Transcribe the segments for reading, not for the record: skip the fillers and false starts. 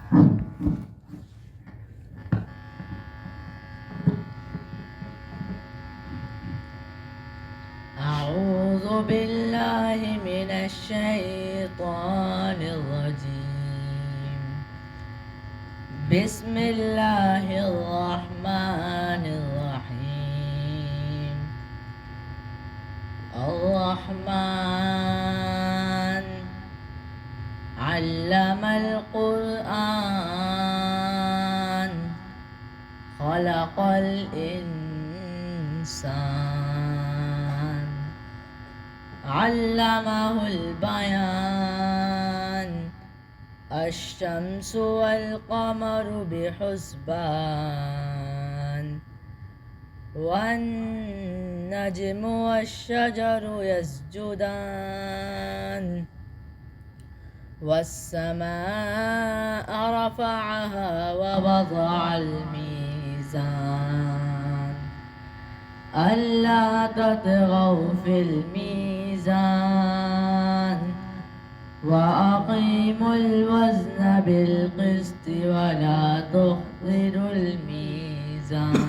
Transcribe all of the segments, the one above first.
أعوذ بالله من الشيطان الرجيم. بسم الله الرحمن الرحيم. الرحمن علم القرآن خلق الإنسان علمه البيان الشمس والقمر بحسبان والنجم والشجر يسجدان والسماء رفعها ووضع الميزان ألا تطغوا في الميزان وأقيموا الوزن بالقسط ولا تخسروا الميزان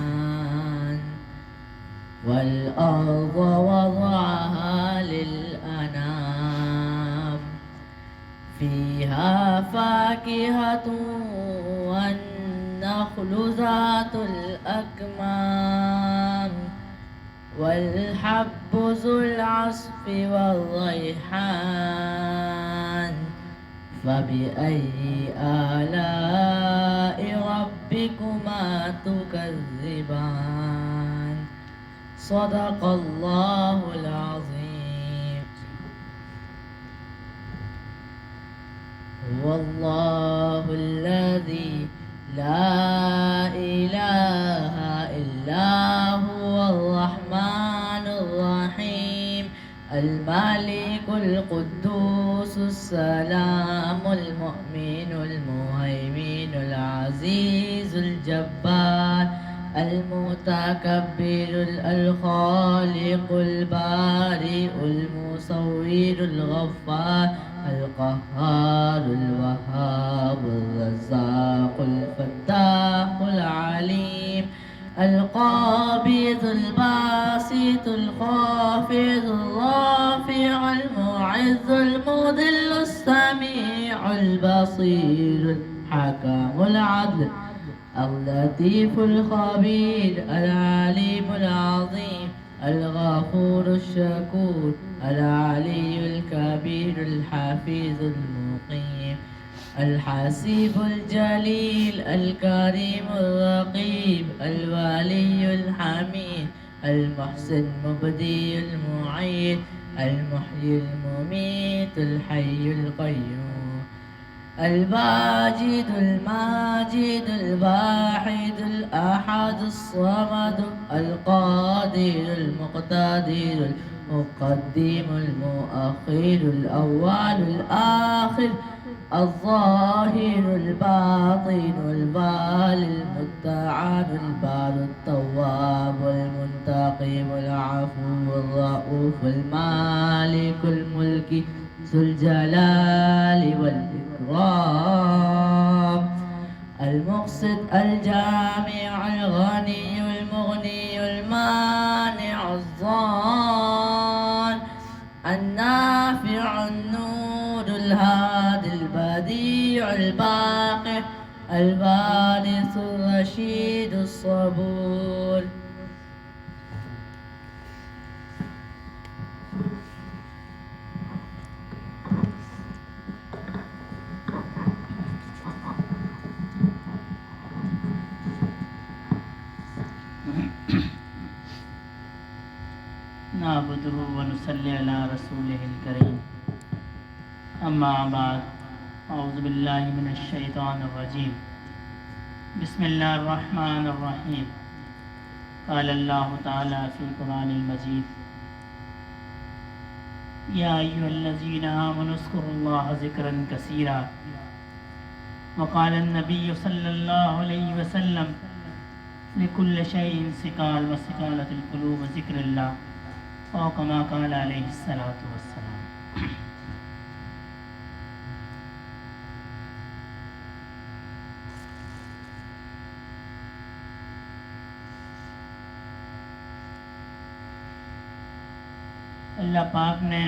والأرض وضعها للأنام فيها فاكهة والنخل ذات الأكمام والحب ذو العصف والريحان فبأي آلاء ربكما تكذبان صدق الله العظيم. هو الله الذي لا إله إلا هو الرحمن الرحيم الملك القدوس السلام المؤمن المهيمن العزيز الجبار المتكبر الخالق البارئ المصور الغفار القهار الوهاب الرزاق الفتاح العليم القابض الباسط الخافض الرافع المعز المذل السميع البصير الحكم العدل اللطيف الخبير العليم العظيم الغفور الشكور العلي الكبير الحفيظ المقيم الحسيب الجليل الكريم الرقيب الولي الحميد المحسن المبدي المعيد المحيي المميت الحي القيوم الواجد الماجد الواحد الأحد الصمد القادر المقتدر المقدم المؤخر الأول الآخر الظاهر الباطن البال المتعال البار التواب المنتقم العفو الرؤوف المالك الملك ذو الجلال والإكرام المقسط الجامع الغني المغني المانع الظان النافع النور الهادي البديع الباقي الوارث الرشيد الصبور. نعبده ونصلي على رسوله الكريم اما بعد اعوذ باللہ من الشیطان الرجیم بسم اللہ الرحمن الرحیم قال اللہ تعالی فی القرآن المجید یا ایھا الذین آمنوا اذکروا اللہ ذکرا کثیرا وقال النبی صلی اللہ علیہ وسلم لكل شيء سقال وسقالة القلوب ذکر اللہ او کما قال علیہ الصلاۃ والسلام. اللہ پاک نے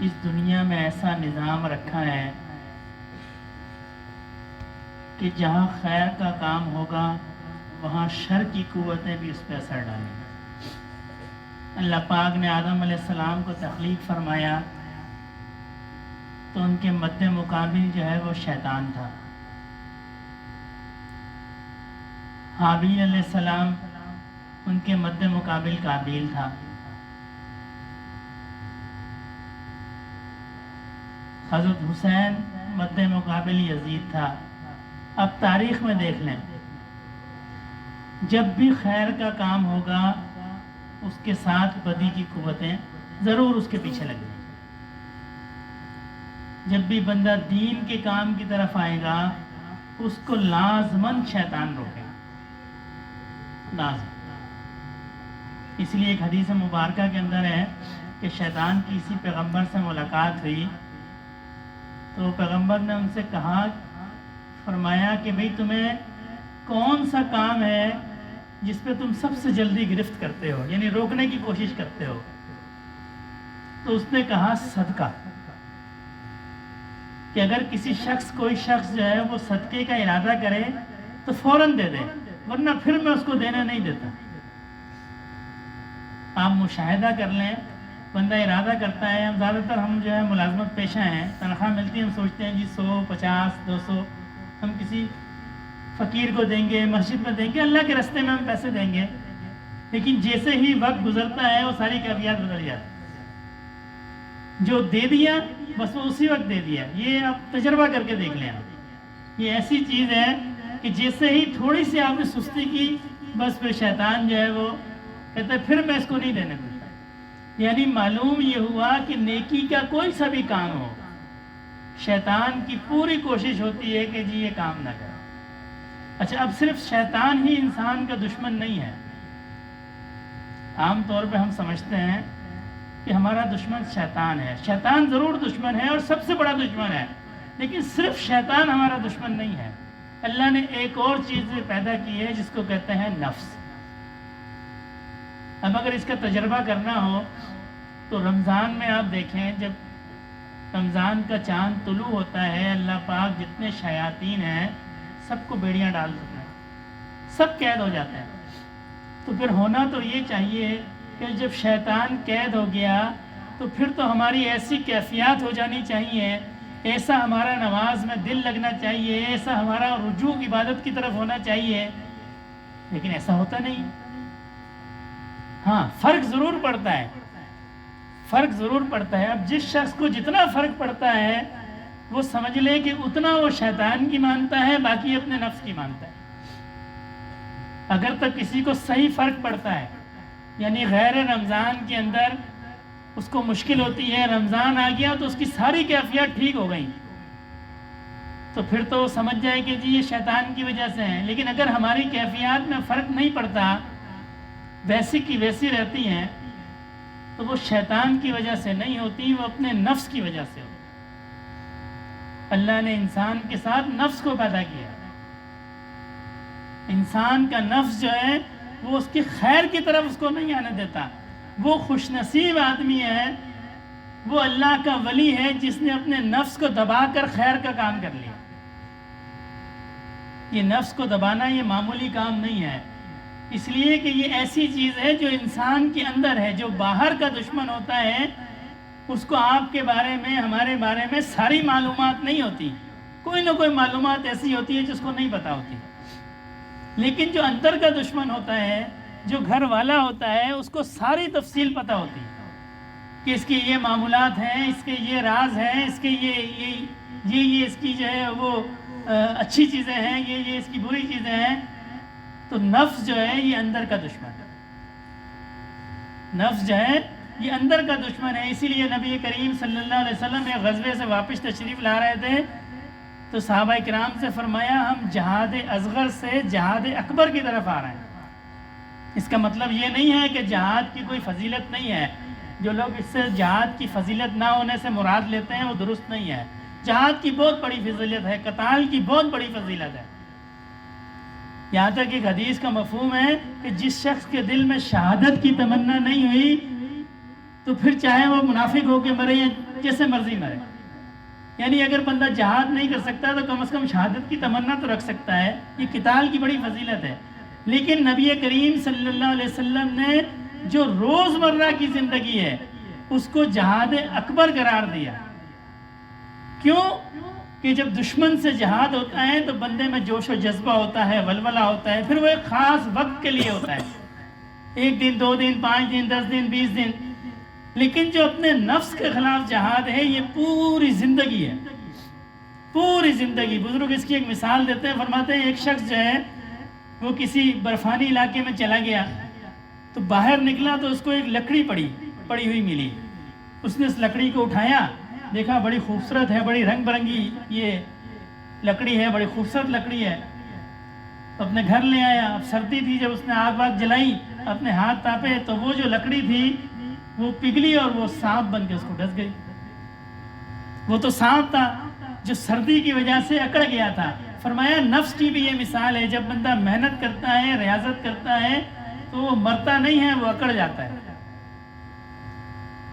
اس دنیا میں ایسا نظام رکھا ہے کہ جہاں خیر کا کام ہوگا وہاں شر کی قوتیں بھی اس پہ اثر ڈالیں گی۔ اللہ پاک نے آدم علیہ السلام کو تخلیق فرمایا تو ان کے مد مقابل جو ہے وہ شیطان تھا۔ حابیل علیہ السلام ان کے مد مقابل قابیل تھا۔ حضرت حسین مد مقابل یزید تھا۔ اب تاریخ میں دیکھ لیں، جب بھی خیر کا کام ہوگا اس کے ساتھ بدی کی قوتیں ضرور اس کے پیچھے لگ جائیں گی۔ جب بھی بندہ دین کے کام کی طرف آئے گا اس کو لازماً شیطان روکے گا، لازم۔ اس لیے ایک حدیث مبارکہ کے اندر ہے کہ شیطان کی کسی پیغمبر سے ملاقات ہوئی تو پیغمبر نے ان سے کہا، فرمایا کہ بھئی تمہیں کون سا کام ہے جس پہ تم سب سے جلدی گرفت کرتے ہو، یعنی روکنے کی کوشش کرتے ہو؟ تو اس نے کہا صدقہ، کہ اگر کسی شخص کوئی شخص جو ہے وہ صدقے کا ارادہ کرے تو فوراً دے دے، ورنہ پھر میں اس کو دینا نہیں دیتا۔ آپ مشاہدہ کر لیں، بندہ ارادہ کرتا ہے، زیادہ تر ہم جو ہے ملازمت پیشہ ہیں، تنخواہ ملتی ہے، ہم سوچتے ہیں جی 100 50 200 ہم کسی فقیر کو دیں گے، مسجد میں دیں گے، اللہ کے راستے میں ہم پیسے دیں گے، لیکن جیسے ہی وقت گزرتا ہے وہ ساری کیفیات بدل جاتی ہیں۔ جو دے دیا بس وہ اسی وقت دے دیا، یہ آپ تجربہ کر کے دیکھ لیں۔ یہ ایسی چیز ہے کہ جیسے ہی تھوڑی سی آپ نے سستی کی بس پھر شیطان جو ہے وہ کہتا ہے پھر میں اس کو نہیں دینے دیتا۔ یعنی معلوم یہ ہوا کہ نیکی کا کوئی سا بھی کام ہو، شیطان کی پوری کوشش ہوتی ہے کہ جی یہ کام نہ کرے۔ اچھا، اب صرف شیطان ہی انسان کا دشمن نہیں ہے۔ عام طور پہ ہم سمجھتے ہیں کہ ہمارا دشمن شیطان ہے، شیطان ضرور دشمن ہے اور سب سے بڑا دشمن ہے، لیکن صرف شیطان ہمارا دشمن نہیں ہے۔ اللہ نے ایک اور چیز پیدا کی ہے جس کو کہتے ہیں نفس۔ اب اگر اس کا تجربہ کرنا ہو تو رمضان میں آپ دیکھیں، جب رمضان کا چاند طلوع ہوتا ہے، اللہ پاک جتنے شیاطین ہیں سب کو بیڑیاں ڈال دیتے ہیں، سب قید ہو جاتے ہیں۔ تو پھر ہونا تو یہ چاہیے کہ جب شیطان قید ہو گیا تو پھر تو ہماری ایسی کیفیات ہو جانی چاہیے، ایسا ہمارا نماز میں دل لگنا چاہیے، ایسا ہمارا رجوع عبادت کی طرف ہونا چاہیے، لیکن ایسا ہوتا نہیں۔ ہاں، فرق ضرور پڑتا ہے، فرق ضرور پڑتا ہے۔ اب جس شخص کو جتنا فرق پڑتا ہے وہ سمجھ لے کہ اتنا وہ شیطان کی مانتا ہے، باقی اپنے نفس کی مانتا ہے۔ اگر تک کسی کو صحیح فرق پڑتا ہے، یعنی غیر رمضان کے اندر اس کو مشکل ہوتی ہے، رمضان آ گیا تو اس کی ساری کیفیات ٹھیک ہو گئیں، تو پھر تو سمجھ جائے کہ جی یہ شیطان کی وجہ سے ہے۔ لیکن اگر ہماری کیفیات میں فرق نہیں پڑتا، ویسی کی ویسی رہتی ہیں، تو وہ شیطان کی وجہ سے نہیں ہوتی، وہ اپنے نفس کی وجہ سے ہوتی۔ اللہ نے انسان کے ساتھ نفس کو پیدا کیا۔ انسان کا نفس جو ہے وہ اس کی خیر کی طرف اس کو نہیں آنے دیتا۔ وہ خوش نصیب آدمی ہے، وہ اللہ کا ولی ہے جس نے اپنے نفس کو دبا کر خیر کا کام کر لیا۔ یہ نفس کو دبانا یہ معمولی کام نہیں ہے، اس لیے کہ یہ ایسی چیز ہے جو انسان کے اندر ہے۔ جو باہر کا دشمن ہوتا ہے اس کو آپ کے بارے میں، ہمارے بارے میں ساری معلومات نہیں ہوتی، کوئی نہ کوئی معلومات ایسی ہوتی ہے جس کو نہیں پتا ہوتی۔ لیکن جو اندر کا دشمن ہوتا ہے، جو گھر والا ہوتا ہے، اس کو ساری تفصیل پتہ ہوتی ہے کہ اس کے یہ معمولات ہیں، اس کے یہ راز ہیں، اس کے یہ اس کی جو ہے وہ اچھی چیزیں ہیں، یہ اس کی بری چیزیں ہیں۔ تو نفس جو ہے یہ اندر کا دشمن ہے، نفس جو ہے یہ اندر کا دشمن ہے۔ اسی لیے نبی کریم صلی اللہ علیہ وسلم ایک غزوے سے واپس تشریف لا رہے تھے تو صحابہ کرام سے فرمایا ہم جہاد اصغر سے جہاد اکبر کی طرف آ رہے ہیں۔ اس کا مطلب یہ نہیں ہے کہ جہاد کی کوئی فضیلت نہیں ہے۔ جو لوگ اس سے جہاد کی فضیلت نہ ہونے سے مراد لیتے ہیں وہ درست نہیں ہے۔ جہاد کی بہت بڑی فضیلت ہے، قتال کی بہت بڑی فضیلت ہے، یہاں تک ایک حدیث کا مفہوم ہے کہ جس شخص کے دل میں شہادت کی تمنا نہیں ہوئی تو پھر چاہے وہ منافق ہو کے مرے یا جیسے مرضی مرے، یعنی اگر بندہ جہاد نہیں کر سکتا تو کم از کم شہادت کی تمنا تو رکھ سکتا ہے. یہ قتال کی بڑی فضیلت ہے. لیکن نبی کریم صلی اللہ علیہ وسلم نے جو روزمرہ کی زندگی ہے اس کو جہاد اکبر قرار دیا. کیوں؟ کہ جب دشمن سے جہاد ہوتا ہے تو بندے میں جوش و جذبہ ہوتا ہے، ولولہ ہوتا ہے، پھر وہ ایک خاص وقت کے لیے ہوتا ہے، 1 دن 2 دن 5 دن 10 دن 20 دن. لیکن جو اپنے نفس کے خلاف جہاد ہے یہ پوری زندگی ہے، پوری زندگی. بزرگ اس کی ایک مثال دیتے ہیں، فرماتے ہیں ایک شخص جو ہے وہ کسی برفانی علاقے میں چلا گیا تو باہر نکلا تو اس کو ایک لکڑی پڑی ہوئی ملی. اس نے اس لکڑی کو اٹھایا، دیکھا بڑی خوبصورت ہے، بڑی رنگ برنگی یہ لکڑی ہے، بڑی خوبصورت لکڑی ہے. اپنے گھر لے آیا. اب سردی تھی، جب اس نے آگ واگ جلائی، اپنے ہاتھ تاپے تو وہ جو لکڑی تھی وہ پگھلی اور وہ سانپ بن کے اس کو ڈس گئی. وہ تو سانپ تھا جو سردی کی وجہ سے اکڑ گیا تھا. فرمایا نفس کی بھی یہ مثال ہے، جب بندہ محنت کرتا ہے، ریاضت کرتا ہے تو وہ مرتا نہیں ہے، وہ اکڑ جاتا ہے.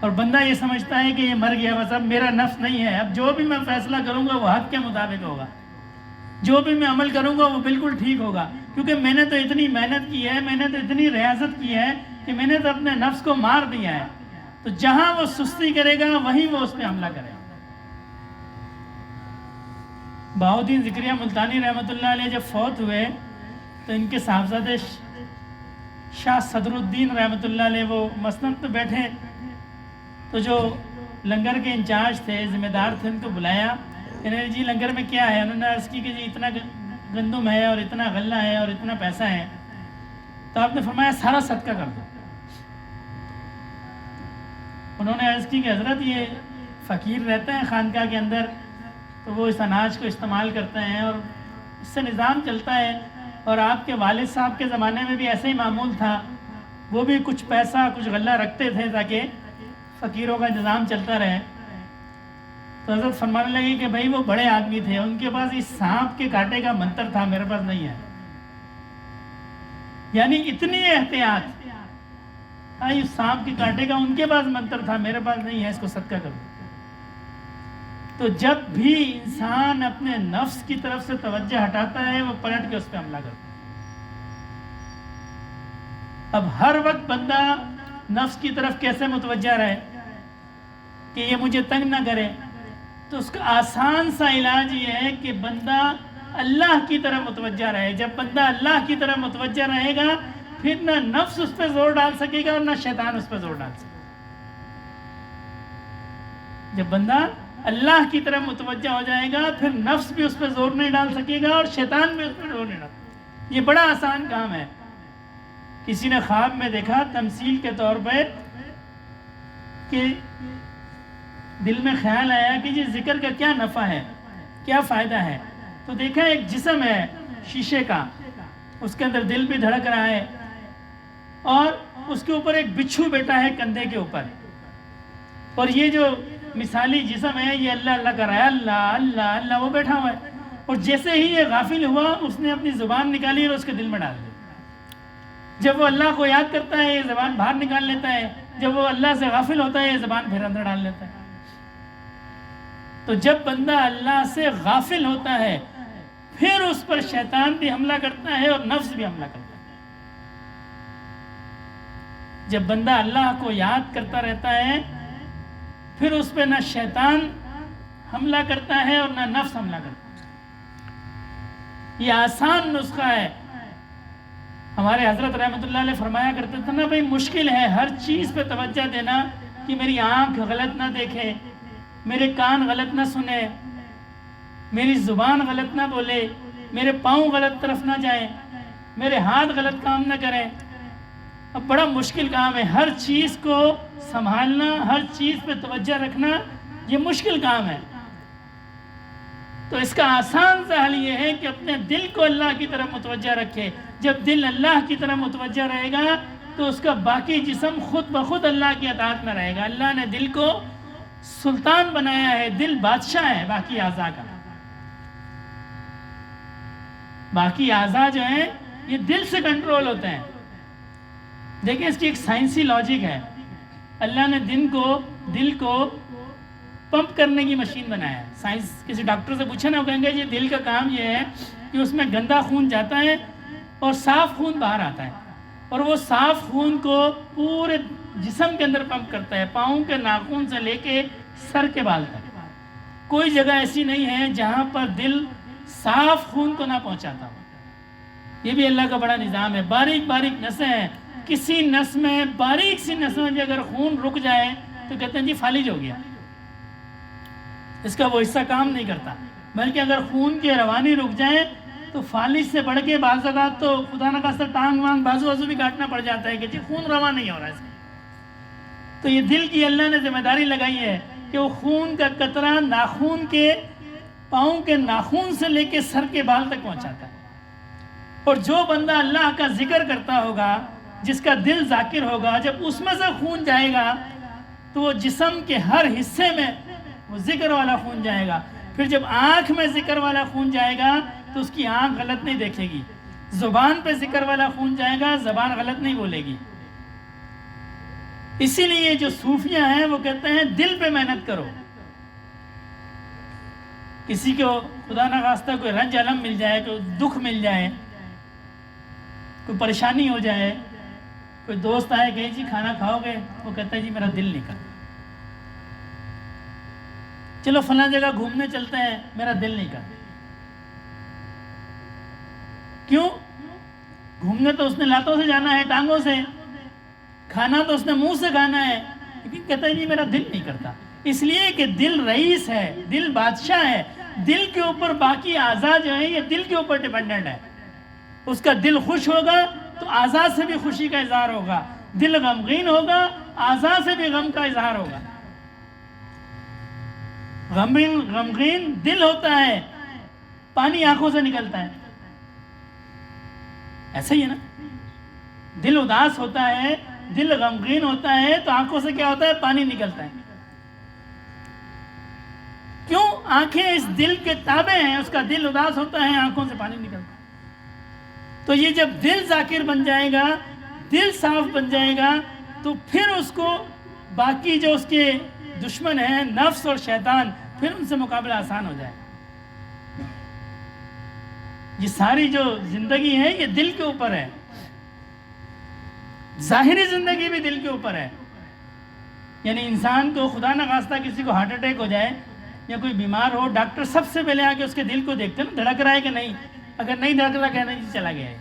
اور بندہ یہ سمجھتا ہے کہ یہ مر گیا، بس اب میرا نفس نہیں ہے، اب جو بھی میں فیصلہ کروں گا وہ حق کے مطابق ہوگا، جو بھی میں عمل کروں گا وہ بالکل ٹھیک ہوگا، کیونکہ میں نے تو اتنی محنت کی ہے، میں نے تو اتنی ریاضت کی ہے کہ میں نے تو اپنے نفس کو مار دیا ہے. تو جہاں وہ سستی کرے گا وہیں وہ اس پہ حملہ کرے گا. بہاؤالدین ذکریہ ملتانی رحمۃ اللہ علیہ جب فوت ہوئے تو ان کے صاحبزادے شاہ صدر الدین رحمۃ اللہ علیہ وہ مسند پہ بیٹھے تو جو لنگر کے انچارج تھے، ذمہ دار تھے، ان کو بلایا کہ جی لنگر میں کیا ہے؟ انہوں نے عرض کی کہ جی اتنا گندم ہے اور اتنا غلہ ہے اور اتنا پیسہ ہے. تو آپ نے فرمایا سارا صدقہ کر دو. انہوں نے عرض کی کہ حضرت یہ فقیر رہتے ہیں خانقاہ کے اندر تو وہ اس اناج کو استعمال کرتے ہیں اور اس سے نظام چلتا ہے، اور آپ کے والد صاحب کے زمانے میں بھی ایسے ہی معمول تھا، وہ بھی کچھ پیسہ کچھ غلہ رکھتے تھے تاکہ فقیروں کا نظام چلتا رہے. تو حضرت فرمانے لگے کہ بھائی وہ بڑے آدمی تھے، ان کے پاس اس سانپ کے کانٹے کا منتر تھا، میرے پاس نہیں ہے. یعنی اتنی احتیاط، اس سانپ کے کانٹے کا ان کے پاس منتر تھا، میرے پاس نہیں ہے، اس کو صدقہ کرو. تو جب بھی انسان اپنے نفس کی طرف سے توجہ ہٹاتا ہے وہ پلٹ کے اس پہ حملہ کرتا ہے. اب ہر وقت بندہ نفس کی طرف کیسے متوجہ رہے کہ یہ مجھے تنگ نہ کرے؟ تو اس کا آسان سا علاج یہ ہے کہ بندہ اللہ کی طرف متوجہ رہے. جب بندہ اللہ کی طرف متوجہ رہے گا پھر نہ نفس اس پہ زور ڈال سکے گا اور نہ شیطان اس پہ زور ڈال سکے گا. جب بندہ اللہ کی طرف متوجہ ہو جائے گا پھر نفس بھی اس پہ زور نہیں ڈال سکے گا اور شیطان بھی اس پہ زور نہیں ڈال سکے گا. یہ بڑا آسان کام ہے. کسی نے خواب میں دیکھا تمثیل کے طور پہ کہ دل میں خیال آیا کہ یہ ذکر کا کیا نفع ہے، کیا فائدہ ہے. تو دیکھا ایک جسم ہے شیشے کا، اس کے اندر دل بھی دھڑک رہا ہے اور اس کے اوپر ایک بچھو بیٹا ہے کندھے کے اوپر، اور یہ جو مثالی جسم ہے یہ اللہ اللہ کر رہا ہے، اللہ اللہ اللہ، وہ بیٹھا ہوا ہے. اور جیسے ہی یہ غافل ہوا اس نے اپنی زبان نکالی اور اس کے دل میں ڈال دی. جب وہ اللہ کو یاد کرتا ہے یہ زبان باہر نکال لیتا ہے، جب وہ اللہ سے غافل ہوتا ہے یہ زبان پھر اندر ڈال لیتا ہے. تو جب بندہ اللہ سے غافل ہوتا ہے پھر اس پر شیطان بھی حملہ کرتا ہے اور نفس بھی حملہ کرتا ہے. جب بندہ اللہ کو یاد کرتا رہتا ہے پھر اس پہ نہ شیطان حملہ کرتا ہے اور نہ نفس حملہ کرتا ہے. یہ آسان نسخہ ہے. ہمارے حضرت رحمۃ اللہ علیہ فرمایا کرتے تھے نا بھائی مشکل ہے ہر چیز پہ توجہ دینا کہ میری آنکھ غلط نہ دیکھے، میرے کان غلط نہ سنے، میری زبان غلط نہ بولے، میرے پاؤں غلط طرف نہ جائیں، میرے ہاتھ غلط کام نہ کریں. اب بڑا مشکل کام ہے ہر چیز کو سنبھالنا، ہر چیز پہ توجہ رکھنا، یہ مشکل کام ہے. تو اس کا آسان سا حل یہ ہے کہ اپنے دل کو اللہ کی طرف متوجہ رکھے. جب دل اللہ کی طرف متوجہ رہے گا تو اس کا باقی جسم خود بخود اللہ کی اطاعت میں رہے گا. اللہ نے دل کو سلطان بنایا ہے، دل بادشاہ ہے باقی اعضاء کا. باقی اعضاء جو ہیں یہ دل سے کنٹرول ہوتے ہیں. دیکھیں اس کی ایک سائنسی لاجک ہے. اللہ نے دل کو پمپ کرنے کی مشین بنایا ہے. سائنس کسی ڈاکٹر سے پوچھا نا، وہ کہیں گے یہ دل کا کام یہ ہے کہ اس میں گندا خون جاتا ہے اور صاف خون باہر آتا ہے، اور وہ صاف خون کو پورے جسم کے اندر پمپ کرتا ہے، پاؤں کے ناخن سے لے کے سر کے بال تک. کوئی جگہ ایسی نہیں ہے جہاں پر دل صاف خون کو نہ پہنچاتا ہو. یہ بھی اللہ کا بڑا نظام ہے. باریک باریک نسیں ہیں، کسی نس میں، باریک سی نس میں بھی اگر خون رک جائے تو کہتے ہیں جی فالج ہو گیا، اس کا وہ حصہ کام نہیں کرتا. بلکہ اگر خون کی روانی رک جائے تو فالج سے بڑھ کے بعض اوقات تو خدا نہ خواستہ ٹانگ وانگ بازو بھی کاٹنا پڑ جاتا ہے کہ جی خون رواں نہیں ہو رہا ہے اس کا. تو یہ دل کی اللہ نے ذمہ داری لگائی ہے کہ وہ خون کا قطرہ ناخون کے، پاؤں کے ناخون سے لے کے سر کے بال تک پہنچاتا ہے. اور جو بندہ اللہ کا ذکر کرتا ہوگا، جس کا دل ذاکر ہوگا، جب اس میں سے خون جائے گا تو وہ جسم کے ہر حصے میں وہ ذکر والا خون جائے گا. پھر جب آنکھ میں ذکر والا خون جائے گا تو اس کی آنکھ غلط نہیں دیکھے گی. زبان پہ ذکر والا خون جائے گا، زبان غلط نہیں بولے گی. اسی لیے جو صوفیہ ہیں وہ کہتے ہیں دل پہ محنت کرو. کسی کو خدا نہ خواستہ کوئی رنج علم مل جائے، کوئی دکھ مل جائے، کوئی پریشانی ہو جائے، کوئی دوست آئے کہ جی کھانا کھاؤ گے، وہ کہتا ہے جی میرا دل نہیں کرتا. چلو فلاں جگہ گھومنے چلتے ہیں، میرا دل نہیں کرتا. کیوں؟ گھومنے تو اس نے لاتوں سے جانا ہے، ٹانگوں سے. کھانا تو اس نے منہ سے کھانا ہے، لیکن کہتا ہے جی میرا دل نہیں کرتا. اس لیے کہ دل رئیس ہے، دل بادشاہ ہے. دل کے اوپر باقی اعضاء جو ہیں یہ دل کے اوپر ڈیپینڈنٹ ہے. اس کا دل خوش ہوگا تو اعضاء سے بھی خوشی کا اظہار ہوگا. دل غمگین ہوگا، اعضاء سے بھی غم کا اظہار ہوگا. غمگین دل ہوتا ہے، پانی آنکھوں سے نکلتا ہے. ایسا ہی ہے نا. دل اداس ہوتا ہے، دل غمگین ہوتا ہے تو آنکھوں سے کیا ہوتا ہے؟ پانی نکلتا ہے. کیوں؟ آنکھیں اس دل کے تابع ہیں. اس کا دل اداس ہوتا ہے، آنکھوں سے پانی نکلتا ہے. تو یہ جب دل ذاکر بن جائے گا، دل صاف بن جائے گا، تو پھر اس کو باقی جو اس کے دشمن ہیں نفس اور شیطان، پھر ان سے مقابلہ آسان ہو جائے. یہ ساری جو زندگی ہے یہ دل کے اوپر ہے. ظاہری زندگی بھی دل کے اوپر ہے. یعنی انسان کو خدا نہ خواستہ کسی کو ہارٹ اٹیک ہو جائے یا کوئی بیمار ہو، ڈاکٹر سب سے پہلے آ کے اس کے دل کو دیکھتے ہیں نا، دھڑک رہا ہے کہ نہیں. اگر نہیں دھڑک رہا کہنا جی چلا گیا ہے.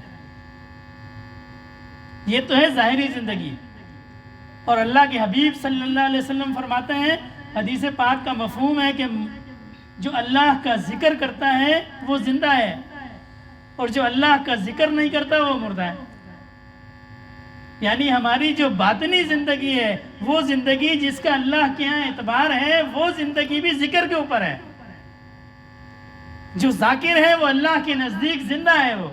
یہ تو ہے ظاہری زندگی. اور اللہ کے حبیب صلی اللہ علیہ وسلم فرماتے ہیں، حدیث پاک کا مفہوم ہے کہ جو اللہ کا ذکر کرتا ہے وہ زندہ ہے، اور جو اللہ کا ذکر نہیں کرتا وہ مردہ ہے. یعنی ہماری جو باطنی زندگی ہے، وہ زندگی جس کا اللہ کے یہاں اعتبار ہے، وہ زندگی بھی ذکر کے اوپر ہے. جو ذاکر ہے وہ اللہ کے نزدیک زندہ ہے وہ،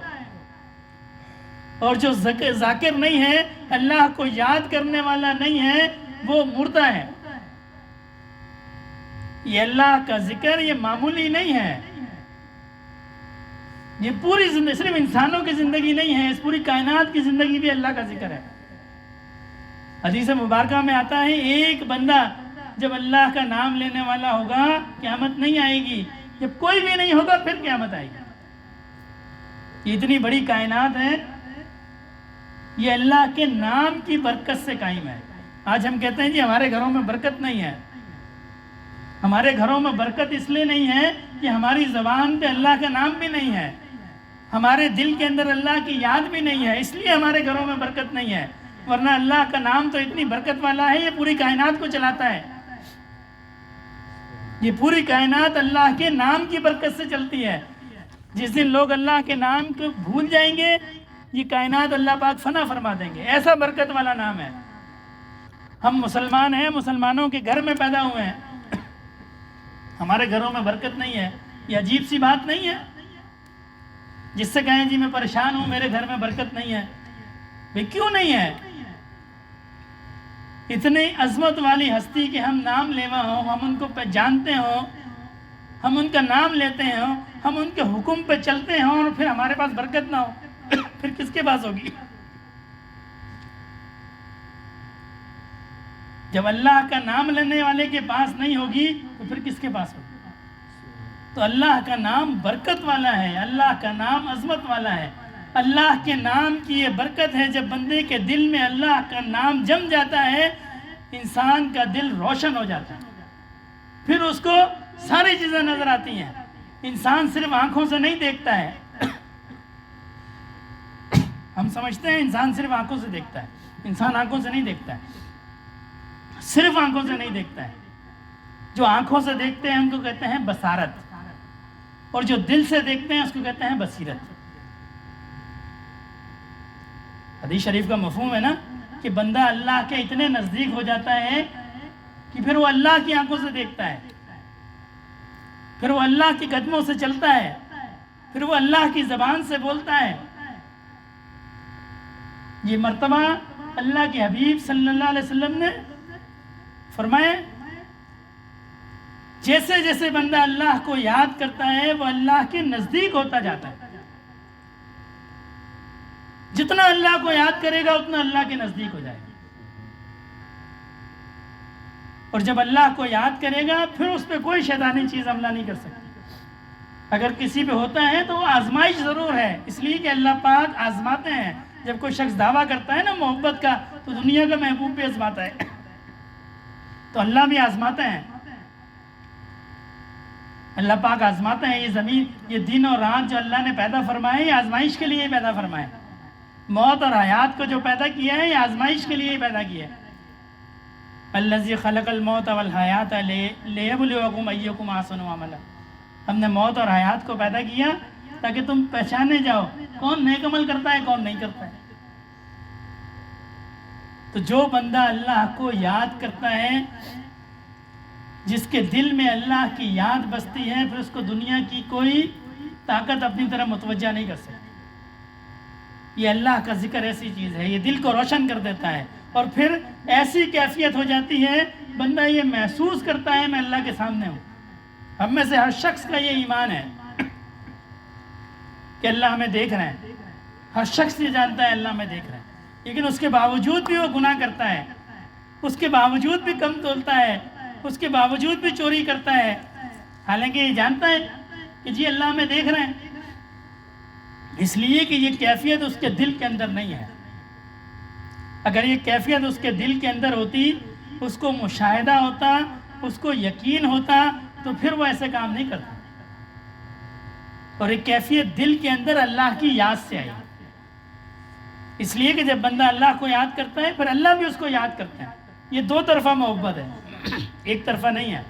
اور جو ذاکر نہیں ہے، اللہ کو یاد کرنے والا نہیں ہے، وہ مردہ ہے. یہ اللہ کا ذکر یہ معمولی نہیں ہے. یہ پوری زندگی، صرف انسانوں کی زندگی نہیں ہے، اس پوری کائنات کی زندگی بھی اللہ کا ذکر ہے. حدیث مبارکہ میں آتا ہے ایک بندہ جب اللہ کا نام لینے والا ہوگا قیامت نہیں آئے گی. جب کوئی بھی نہیں ہوگا پھر قیامت آئے گی. یہ اتنی بڑی کائنات ہے، یہ اللہ کے نام کی برکت سے قائم ہے. آج ہم کہتے ہیں جی ہمارے گھروں میں برکت نہیں ہے. ہمارے گھروں میں برکت اس لیے نہیں ہے کہ ہماری زبان پہ اللہ کا نام بھی نہیں ہے، ہمارے دل کے اندر اللہ کی یاد بھی نہیں ہے، اس لیے ہمارے گھروں میں برکت نہیں ہے. ورنہ اللہ کا نام تو اتنی برکت والا ہے، یہ پوری کائنات کو چلاتا ہے. یہ پوری کائنات اللہ کے نام کی برکت سے چلتی ہے. جس دن لوگ اللہ کے نام کو بھول جائیں گے، یہ کائنات اللہ پاک فنا فرما دیں گے. ایسا برکت والا نام ہے. ہم مسلمان ہیں، مسلمانوں کے گھر میں پیدا ہوئے ہیں، ہمارے گھروں میں برکت نہیں ہے. یہ عجیب سی بات نہیں ہے. جس سے کہیں جی میں پریشان ہوں، میرے گھر میں برکت نہیں ہے. بھئی کیوں نہیں ہے؟ اتنی عظمت والی ہستی کہ ہم نام لیوا ہوں، ہم ان کو جانتے ہوں، ہم ان کا نام لیتے ہوں، ہم ان کے حکم پہ چلتے ہوں، اور پھر ہمارے پاس برکت نہ ہو. پھر کس کے پاس ہوگی؟ جب اللہ کا نام لینے والے کے پاس نہیں ہوگی تو پھر کس کے پاس ہوگی؟ تو اللہ کا نام برکت والا ہے، اللہ کا نام عظمت والا ہے۔ اللہ کے نام کی یہ برکت ہے، جب بندے کے دل میں اللہ کا نام جم جاتا ہے انسان کا دل روشن ہو جاتا ہے، پھر اس کو ساری چیزیں نظر آتی ہیں۔ انسان صرف آنکھوں سے نہیں دیکھتا ہے، ہم سمجھتے ہیں انسان صرف آنکھوں سے دیکھتا ہے، انسان آنکھوں سے نہیں دیکھتا ہے، صرف آنکھوں سے نہیں دیکھتا ہے۔ جو آنکھوں سے دیکھتے ہیں ان کو کہتے ہیں بصارت، اور جو دل سے دیکھتے ہیں اس کو کہتے ہیں بصیرت۔ حدیث شریف کا مفہوم ہے نا کہ بندہ اللہ کے اتنے نزدیک ہو جاتا ہے کہ پھر وہ اللہ کی آنکھوں سے دیکھتا ہے، پھر وہ اللہ کے قدموں سے چلتا ہے، پھر وہ اللہ کی زبان سے بولتا ہے۔ یہ مرتبہ اللہ کے حبیب صلی اللہ علیہ وسلم نے فرمایا جیسے جیسے بندہ اللہ کو یاد کرتا ہے وہ اللہ کے نزدیک ہوتا جاتا ہے۔ جتنا اللہ کو یاد کرے گا اتنا اللہ کے نزدیک ہو جائے گا، اور جب اللہ کو یاد کرے گا پھر اس پہ کوئی شیطانی چیز حملہ نہیں کر سکتی۔ اگر کسی پہ ہوتا ہے تو وہ آزمائش ضرور ہے، اس لیے کہ اللہ پاک آزماتے ہیں۔ جب کوئی شخص دعویٰ کرتا ہے نا محبت کا تو دنیا کا محبوب بھی آزماتا ہے، تو اللہ بھی آزماتے ہیں، اللہ پاک آزماتے ہیں۔ یہ زمین، یہ دن اور رات جو اللہ نے پیدا فرمائے یہ آزمائش کے لیے پیدا فرمائے۔ موت اور حیات کو جو پیدا کیا ہے یہ آزمائش کے لیے پیدا کیا ہے۔ الذی خلق الموت والحیات لیبلوکم ایکم احسن عملا، ہم نے موت اور حیات کو پیدا کیا تاکہ تم پہچانے جاؤ کون نیک عمل کرتا ہے کون نہیں کرتا ہے۔ تو جو بندہ اللہ کو یاد کرتا ہے، جس کے دل میں اللہ کی یاد بستی ہے، پھر اس کو دنیا کی کوئی طاقت اپنی طرف متوجہ نہیں کر سکتی۔ یہ اللہ کا ذکر ایسی چیز ہے، یہ دل کو روشن کر دیتا ہے، اور پھر ایسی کیفیت ہو جاتی ہے بندہ یہ محسوس کرتا ہے میں اللہ کے سامنے ہوں۔ ہم میں سے ہر شخص کا یہ ایمان ہے کہ اللہ ہمیں دیکھ رہے ہیں، ہر شخص یہ جانتا ہے اللہ ہمیں دیکھ رہے ہیں، لیکن اس کے باوجود بھی وہ گناہ کرتا ہے، اس کے باوجود بھی کم تولتا ہے، اس کے باوجود بھی چوری کرتا ہے، حالانکہ یہ جانتا ہے کہ جی اللہ ہمیں دیکھ رہے ہیں، اس لیے کہ یہ کیفیت اس کے دل کے اندر نہیں ہے۔ اگر یہ کیفیت اس کے دل کے اندر ہوتی، اس کو مشاہدہ ہوتا، اس کو یقین ہوتا، تو پھر وہ ایسے کام نہیں کرتا۔ اور ایک کیفیت دل کے اندر اللہ کی یاد سے آئی، اس لیے کہ جب بندہ اللہ کو یاد کرتا ہے پھر اللہ بھی اس کو یاد کرتا ہے۔ یہ دو طرفہ محبت ہے، ایک طرفہ نہیں ہے۔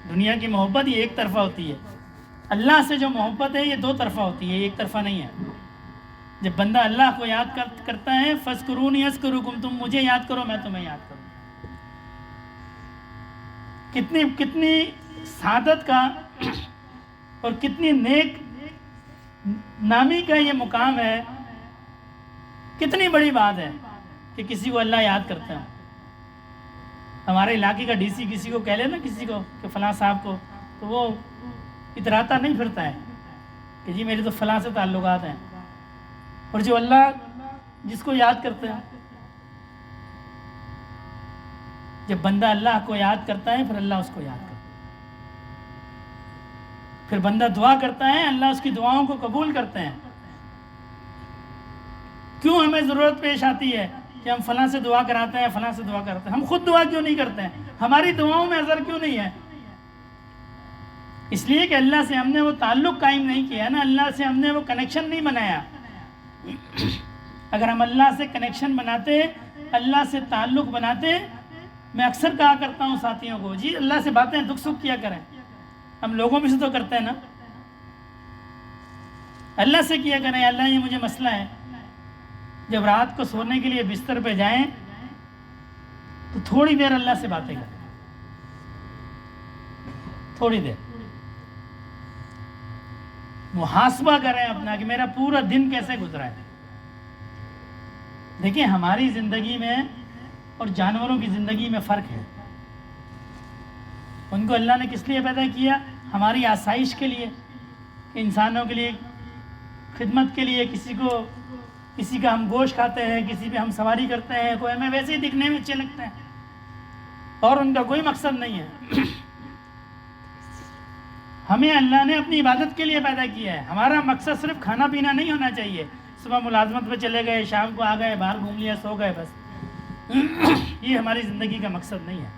دنیا کی محبت یہ ایک طرفہ ہوتی ہے، اللہ سے جو محبت ہے یہ دو طرفہ ہوتی ہے، ایک طرفہ نہیں ہے۔ جب بندہ اللہ کو یاد کرتا ہے فَاذْكُرُونِي أَذْكُرُكُمْ، تم مجھے یاد کرو میں تمہیں یاد کروں۔ کتنی سعادت کا اور کتنی نیک نامی کا یہ مقام ہے، کتنی بڑی بات ہے کہ کسی کو اللہ یاد کرتا ہے۔ ہمارے علاقے کا ڈی سی کسی کو کہہ لے نا، کسی کو کہ فلاں صاحب کو، تو وہ اتراتا نہیں پھرتا ہے کہ جی میرے تو فلاں سے تعلقات ہیں۔ اور جو اللہ جس کو یاد کرتے ہیں، جب بندہ اللہ کو یاد کرتا ہے پھر اللہ اس کو یاد کرتا ہے، پھر بندہ دعا کرتا ہے اللہ اس کی دعاؤں کو قبول کرتے ہیں۔ کیوں ہمیں ضرورت پیش آتی ہے کہ ہم فلاں سے دعا کراتے ہیں، فلاں سے دعا کرتے ہیں؟ ہم خود دعا کیوں نہیں کرتے ہیں؟ ہماری دعاؤں میں اثر کیوں نہیں ہے؟ اس لیے کہ اللہ سے ہم نے وہ تعلق قائم نہیں کیا نا، اللہ سے ہم نے وہ کنیکشن نہیں بنایا۔ اگر ہم اللہ سے کنیکشن بناتے، اللہ سے تعلق بناتے، میں اکثر کہا کرتا ہوں ساتھیوں کو، جی اللہ سے باتیں دکھ سکھ کیا کریں، ہم لوگوں میں سے تو کرتے ہیں نا، اللہ سے کیا کریں اللہ یہ مجھے مسئلہ ہے۔ جب رات کو سونے کے لیے بستر پہ جائیں تو تھوڑی دیر اللہ سے باتیں کریں، تھوڑی دیر محاسبہ کریں اپنا کہ میرا پورا دن کیسے گزرا ہے۔ دیکھیں ہماری زندگی میں اور جانوروں کی زندگی میں فرق ہے۔ ان کو اللہ نے کس لیے پیدا کیا؟ ہماری آسائش کے لیے، کہ انسانوں کے لیے خدمت کے لیے کسی کا ہم گوشت کھاتے ہیں، کسی پہ ہم سواری کرتے ہیں، کوئی ہمیں ویسے ہی دکھنے میں اچھے لگتے ہیں اور ان کا کوئی مقصد نہیں ہے۔ ہمیں اللہ نے اپنی عبادت کے لیے پیدا کیا ہے، ہمارا مقصد صرف کھانا پینا نہیں ہونا چاہیے، صبح ملازمت پہ چلے گئے، شام کو آ گئے، باہر گھوم لیا، سو گئے، بس یہ ہماری زندگی کا مقصد نہیں ہے۔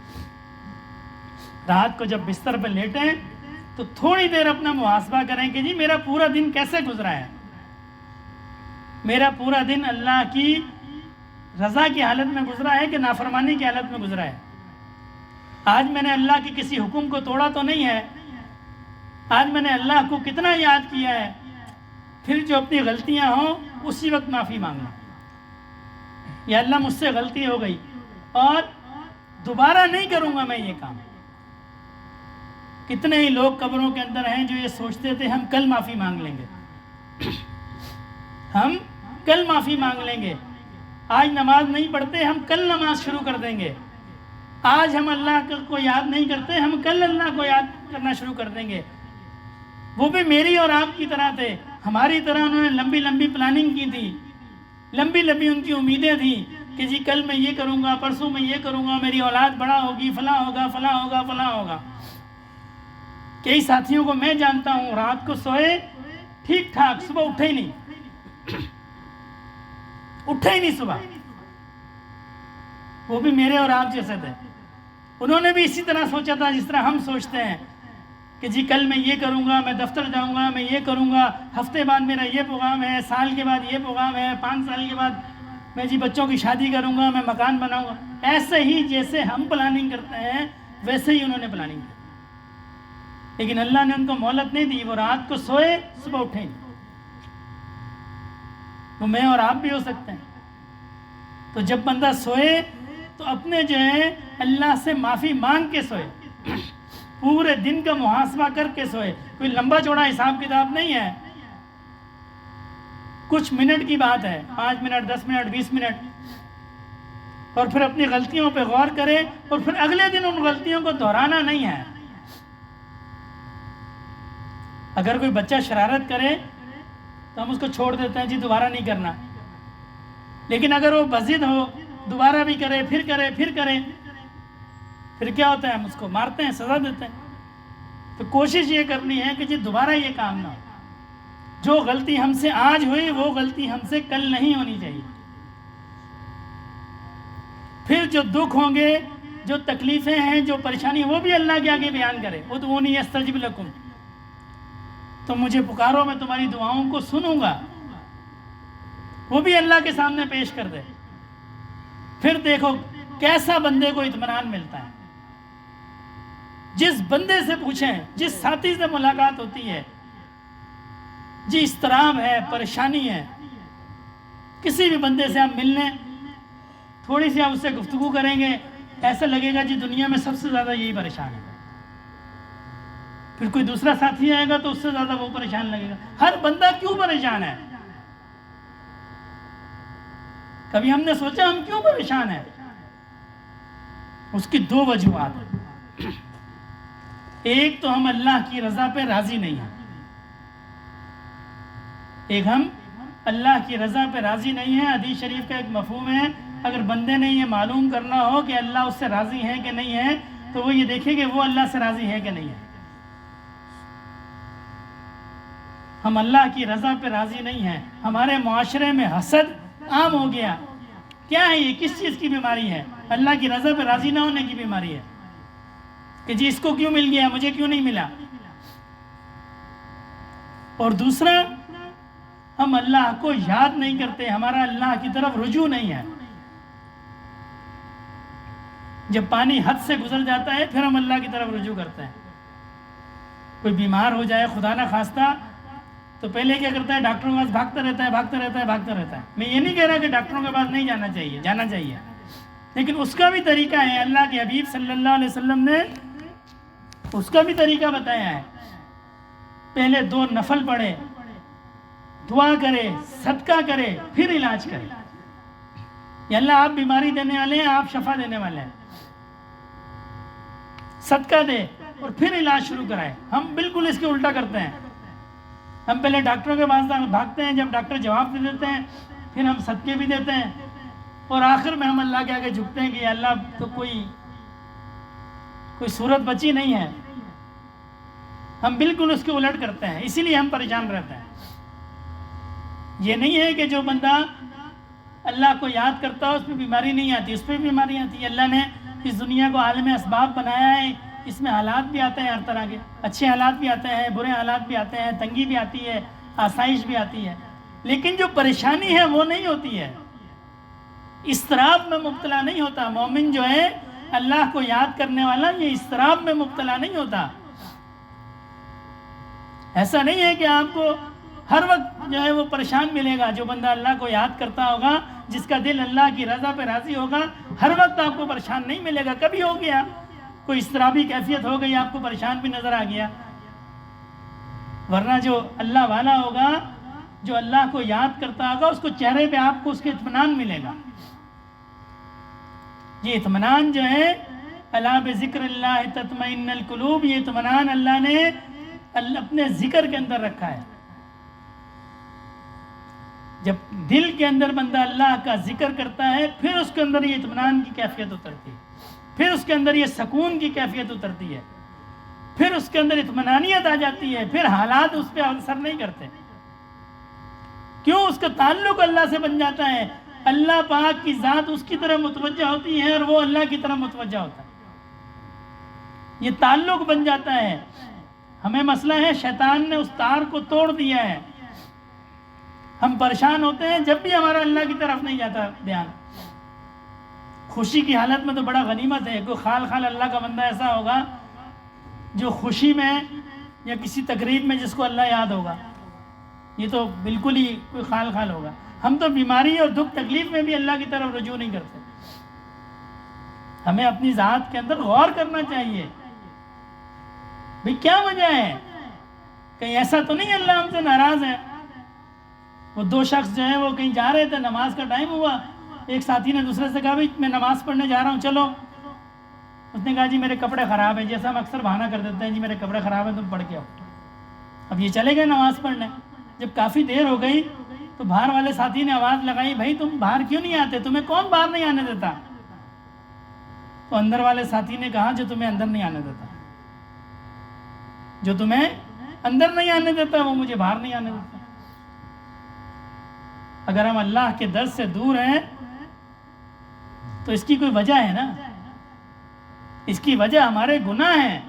رات کو جب بستر پہ لیٹیں تو تھوڑی دیر اپنا محاسبہ کریں کہ جی میرا پورا دن کیسے گزرا ہے، میرا پورا دن اللہ کی رضا کی حالت میں گزرا ہے کہ نافرمانی کی حالت میں گزرا ہے۔ آج میں نے اللہ کے کسی حکم کو توڑا تو نہیں ہے، آج میں نے اللہ کو کتنا یاد کیا ہے۔ پھر جو اپنی غلطیاں ہوں اسی وقت معافی مانگنا، یا اللہ مجھ سے غلطی ہو گئی اور دوبارہ نہیں کروں گا میں یہ کام۔ کتنے ہی لوگ قبروں کے اندر ہیں جو یہ سوچتے تھے ہم کل معافی مانگ لیں گے، ہم کل معافی مانگ لیں گے، آج نماز نہیں پڑھتے ہم کل نماز شروع کر دیں گے، آج ہم اللہ کو یاد نہیں کرتے ہم کل اللہ کو یاد کرنا شروع کر دیں گے۔ وہ بھی میری اور آپ کی طرح تھے، ہماری طرح انہوں نے لمبی لمبی پلاننگ کی تھی، لمبی لمبی ان کی امیدیں تھیں کہ جی کل میں یہ کروں گا، پرسوں میں یہ کروں گا، میری اولاد بڑا ہوگی، فلاں ہوگا فلاں ہوگا فلاں ہوگا۔ کئی ساتھیوں کو میں جانتا ہوں رات کو سوئے ٹھیک ٹھاک، صبح اٹھے ہی نہیں صبح، وہ بھی میرے اور آپ جیسے تھے۔ انہوں نے بھی اسی طرح سوچا تھا جس طرح ہم سوچتے ہیں کہ جی کل میں یہ کروں گا، میں دفتر جاؤں گا، میں یہ کروں گا، ہفتے بعد میرا یہ پروگرام ہے، سال کے بعد یہ پروگرام ہے، 5 سال کے بعد میں جی بچوں کی شادی کروں گا، میں مکان بناؤں گا۔ ایسے ہی جیسے ہم پلاننگ کرتے ہیں ویسے ہی انہوں نے پلاننگ کی، لیکن اللہ نے ان کو مہلت نہیں دی، وہ رات کو سوئے صبح اٹھے نہیں۔ وہ میں اور آپ بھی ہو سکتے ہیں۔ تو جب بندہ سوئے تو اپنے جو ہے اللہ سے معافی مانگ کے سوئے، پورے دن کا محاسبہ کر کے سوئے۔ کوئی لمبا چوڑا حساب کتاب نہیں ہے، کچھ منٹ کی بات ہے، 5 منٹ 10 منٹ 20 منٹ، اور پھر اپنی غلطیوں پہ غور کرے اور پھر اگلے دن ان غلطیوں کو دہرانا نہیں ہے۔ اگر کوئی بچہ شرارت کرے تو ہم اس کو چھوڑ دیتے ہیں جی دوبارہ نہیں کرنا، لیکن اگر وہ بضد ہو دوبارہ بھی کرے پھر کرے پھر کرے، پھر کیا ہوتا ہے؟ ہم اس کو مارتے ہیں، سزا دیتے ہیں۔ تو کوشش یہ کرنی ہے کہ جی دوبارہ یہ کام نہ ہو، جو غلطی ہم سے آج ہوئی وہ غلطی ہم سے کل نہیں ہونی چاہیے۔ پھر جو دکھ ہوں گے، جو تکلیفیں ہیں، جو پریشانی، وہ بھی اللہ کے آگے بیان کرے۔ ادعونی استجب لکم، تو مجھے پکارو میں تمہاری دعاؤں کو سنوں گا، وہ بھی اللہ کے سامنے پیش کر دے۔ پھر دیکھو کیسا بندے کو اطمینان ملتا ہے۔ جس بندے سے پوچھیں، جس ساتھی سے ملاقات ہوتی ہے، جی اضطراب ہے، پریشانی ہے، کسی بھی بندے سے آپ ملنے، تھوڑی سی آپ اس سے گفتگو کریں گے، ایسا لگے گا جی دنیا میں سب سے زیادہ یہی پریشان ہے۔ پھر کوئی دوسرا ساتھی آئے گا تو اس سے زیادہ وہ پریشان لگے گا۔ ہر بندہ کیوں پریشان ہے؟ کبھی ہم نے سوچا ہم کیوں پریشان ہیں؟ اس کی 2 وجوہات ہیں۔ ایک تو ہم اللہ کی رضا پہ راضی نہیں ہیں، ایک ہم اللہ کی رضا پہ راضی نہیں ہیں۔ حدیث شریف کا ایک مفہوم ہے، اگر بندے نے یہ معلوم کرنا ہو کہ اللہ اس سے راضی ہے کہ نہیں ہے تو وہ یہ دیکھے کہ وہ اللہ سے راضی ہے کہ نہیں ہے۔ ہم اللہ کی رضا پہ راضی نہیں ہیں۔ ہمارے معاشرے میں حسد عام ہو گیا۔ کیا ہے یہ؟ کس چیز کی بیماری ہے؟ اللہ کی رضا پہ راضی نہ ہونے کی بیماری ہے کہ جی اس کو کیوں مل گیا مجھے کیوں نہیں ملا۔ اور دوسرا، ہم اللہ کو یاد نہیں کرتے، ہمارا اللہ کی طرف رجوع نہیں ہے۔ جب پانی حد سے گزر جاتا ہے پھر ہم اللہ کی طرف رجوع کرتے ہیں۔ کوئی بیمار ہو جائے خدا نہ خواستہ تو پہلے کیا کرتا ہے؟ ڈاکٹروں کے پاس بھاگتا رہتا ہے۔ میں یہ نہیں کہہ رہا کہ ڈاکٹروں کے پاس نہیں جانا چاہیے، لیکن اس کا بھی طریقہ ہے۔ اللہ کے حبیب صلی اللہ علیہ وسلم نے اس کا بھی طریقہ بتایا ہے۔ پہلے 2 نفل پڑھے، دعا کرے، صدقہ کرے، پھر علاج کرے۔ یا اللہ آپ بیماری دینے والے ہیں، آپ شفا دینے والے ہیں، صدقہ دے اور پھر علاج شروع کرائے۔ ہم بالکل اس کے الٹا کرتے ہیں۔ ہم پہلے ڈاکٹروں کے پاس بھاگتے ہیں، جب ڈاکٹر جواب دے دیتے ہیں پھر ہم صدقے بھی دیتے ہیں، اور آخر میں ہم اللہ کے آگے جھکتے ہیں کہ اللہ تو کوئی صورت بچی نہیں ہے. ہم بالکل اس کے الٹ کرتے ہیں، اسی لیے ہم پریشان رہتے ہیں. یہ نہیں ہے کہ جو بندہ اللہ کو یاد کرتا ہے اس پہ بیماری نہیں آتی، اس پہ بیماری آتی ہے. اللہ نے اس دنیا کو عالم اسباب بنایا ہے، اس میں حالات بھی آتے ہیں ہر طرح کے، اچھے حالات بھی آتے ہیں، برے حالات بھی آتے ہیں، تنگی بھی آتی ہے، آسائش بھی آتی ہے، لیکن جو پریشانی ہے وہ نہیں ہوتی ہے، اضطراب میں مبتلا نہیں ہوتا. مومن جو ہے اللہ کو یاد کرنے والا یہ اضطراب میں مبتلا نہیں ہوتا. ایسا نہیں ہے کہ آپ کو ہر وقت جو ہے وہ پریشان ملے گا. جو بندہ اللہ کو یاد کرتا ہوگا، جس کا دل اللہ کی رضا پہ راضی ہوگا، ہر وقت آپ کو پریشان نہیں ملے گا. کبھی ہو گیا کوئی اضطرابی کیفیت ہو گئی، آپ کو پریشان بھی نظر آ گیا، ورنہ جو اللہ والا ہوگا، جو اللہ کو یاد کرتا ہوگا، اس کو چہرے پہ آپ کو اس کے اطمینان ملے گا. یہ اطمینان جو ہے الا بذکر اللہ تطمئن القلوب، یہ اطمینان اللہ نے اپنے ذکر کے اندر رکھا ہے. جب دل کے اندر بندہ اللہ کا ذکر کرتا ہے پھر اس کے اندر یہ اطمینان کی کیفیت اترتی ہے، پھر اس کے اندر یہ سکون کی کیفیت اترتی ہے، پھر اس کے اندر اطمینانیت آ جاتی ہے، پھر حالات اس پہ اثر نہیں کرتے. کیوں؟ اس کا تعلق اللہ سے بن جاتا ہے، اللہ پاک کی ذات اس کی طرف متوجہ ہوتی ہے اور وہ اللہ کی طرف متوجہ ہوتا ہے. یہ تعلق بن جاتا ہے. ہمیں مسئلہ ہے شیطان نے اس تار کو توڑ دیا ہے. ہم پریشان ہوتے ہیں جب بھی ہمارا اللہ کی طرف نہیں جاتا دھیان. خوشی کی حالت میں تو بڑا غنیمت ہے. کوئی خال اللہ کا بندہ ایسا ہوگا جو خوشی میں یا کسی تقریب میں جس کو اللہ یاد ہوگا، یہ تو بالکل ہی کوئی خال ہوگا. ہم تو بیماری اور دکھ تکلیف میں بھی اللہ کی طرف رجوع نہیں کرتے. ہمیں اپنی ذات کے اندر غور کرنا چاہیے، بھئی کیا وجہ ہے؟ کہیں ایسا تو نہیں اللہ ہم سے ناراض ہے؟ وہ دو شخص جو ہیں وہ کہیں جا رہے تھے، نماز کا ٹائم ہوا، ایک ساتھی نے دوسرے سے کہا بھئی میں نماز پڑھنے جا رہا ہوں چلو. اس نے کہا جی میرے کپڑے خراب ہیں، جیسا ہم اکثر بہانہ کر دیتے ہیں جی میرے کپڑے خراب ہیں تم پڑھ کے آؤ. اب یہ چلے گئے نماز پڑھنے. جب کافی دیر ہو گئی تو باہر والے ساتھی نے آواز لگائی بھائی تم باہر کیوں نہیں آتے، تمہیں کون باہر نہیں آنے دیتا؟ تو اندر والے ساتھی نے کہا جو تمہیں اندر نہیں آنے دیتا، جو تمہیں اندر نہیں آنے دیتا وہ مجھے باہر نہیں آنے دیتا. اگر ہم اللہ کے در سے دور ہیں تو اس کی کوئی وجہ ہے نا. اس کی وجہ ہمارے گناہ ہیں.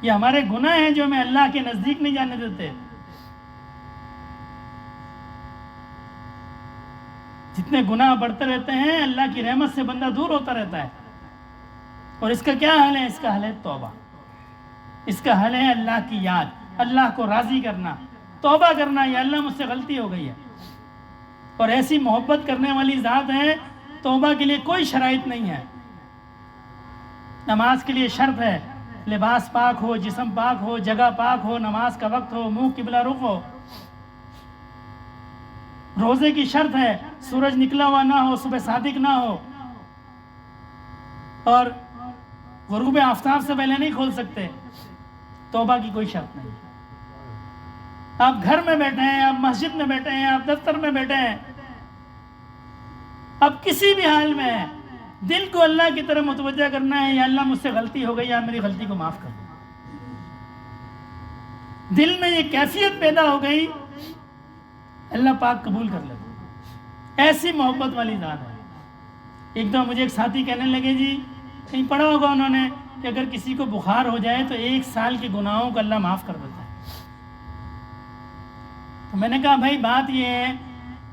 یہ ہمارے گناہ ہیں جو ہمیں اللہ کے نزدیک نہیں جانے دیتے. جتنے گناہ بڑھتے رہتے ہیں اللہ کی رحمت سے بندہ دور ہوتا رہتا ہے. اور اس کا کیا حل ہے؟ اس کا حل ہے توبہ. اس کا حل ہے اللہ کی یاد، اللہ کو راضی کرنا، توبہ کرنا. یا اللہ مجھ سے غلطی ہو گئی ہے. اور ایسی محبت کرنے والی ذات ہے توبہ کے لیے کوئی شرائط نہیں ہے. نماز کے لیے شرط ہے لباس پاک ہو، جسم پاک ہو، جگہ پاک ہو، نماز کا وقت ہو، منہ قبلہ رخ ہو. روزے کی شرط ہے سورج نکلا ہوا نہ ہو، صبح صادق نہ ہو، اور غروب آفتاب سے پہلے نہیں کھول سکتے. توبہ کی کوئی شرط نہیں. آپ گھر میں بیٹھے ہیں، آپ مسجد میں بیٹھے ہیں، آپ دفتر میں بیٹھے ہیں، آپ کسی بھی حال میں ہیں، دل کو اللہ کی طرف متوجہ کرنا ہے یا اللہ مجھ سے غلطی ہو گئی، یا میری غلطی کو معاف کر دو. دل میں یہ کیفیت پیدا ہو گئی، اللہ پاک قبول کر لیتا. ایسی محبت والی ذات ہے. ایک دو مجھے ایک ساتھی کہنے لگے جی کہیں پڑھا ہوگا انہوں نے کہ اگر کسی کو بخار ہو جائے تو 1 سال کے گناہوں کو اللہ معاف کر دیتا ہے. تو میں نے کہا بھائی بات یہ ہے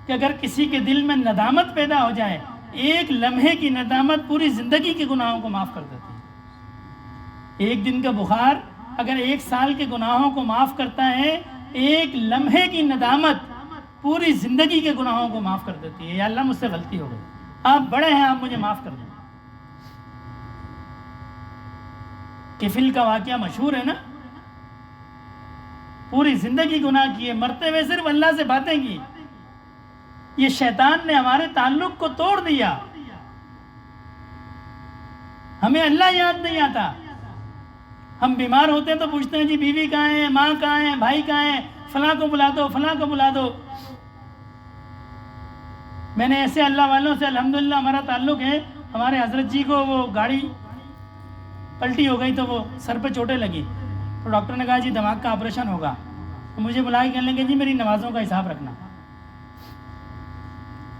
کہ اگر کسی کے دل میں ندامت پیدا ہو جائے، 1 لمحے کی ندامت پوری زندگی کے گناہوں کو معاف کر دیتی ہے. 1 دن کا بخار اگر 1 سال کے گناہوں کو معاف کرتا ہے، 1 لمحے کی ندامت پوری زندگی کے گناہوں کو معاف کر دیتی ہے. یا اللہ مجھ سے غلطی ہو گئی، آپ بڑے ہیں، آپ مجھے معاف کر دیں. کفل کا واقعہ مشہور ہے نا، پوری زندگی گناہ کیے، مرتے ہوئے صرف اللہ سے باتیں کی. یہ شیطان نے ہمارے تعلق کو توڑ دیا. ہمیں اللہ یاد نہیں آتا، ہم بیمار ہوتے ہیں تو پوچھتے ہیں جی بیوی کہاں ہے، ماں کہاں ہے، بھائی کہاں ہے، فلاں کو بلا دو، فلاں کو بلا دو. میں نے ایسے اللہ والوں سے الحمدللہ ہمارا تعلق ہے. ہمارے حضرت جی کو وہ گاڑی پلٹی ہو گئی تو وہ سر پہ چوٹیں لگی تو ڈاکٹر نے کہا جی دماغ کا آپریشن ہوگا. تو مجھے بلا کے کہنے لگے جی میری نمازوں کا حساب رکھنا.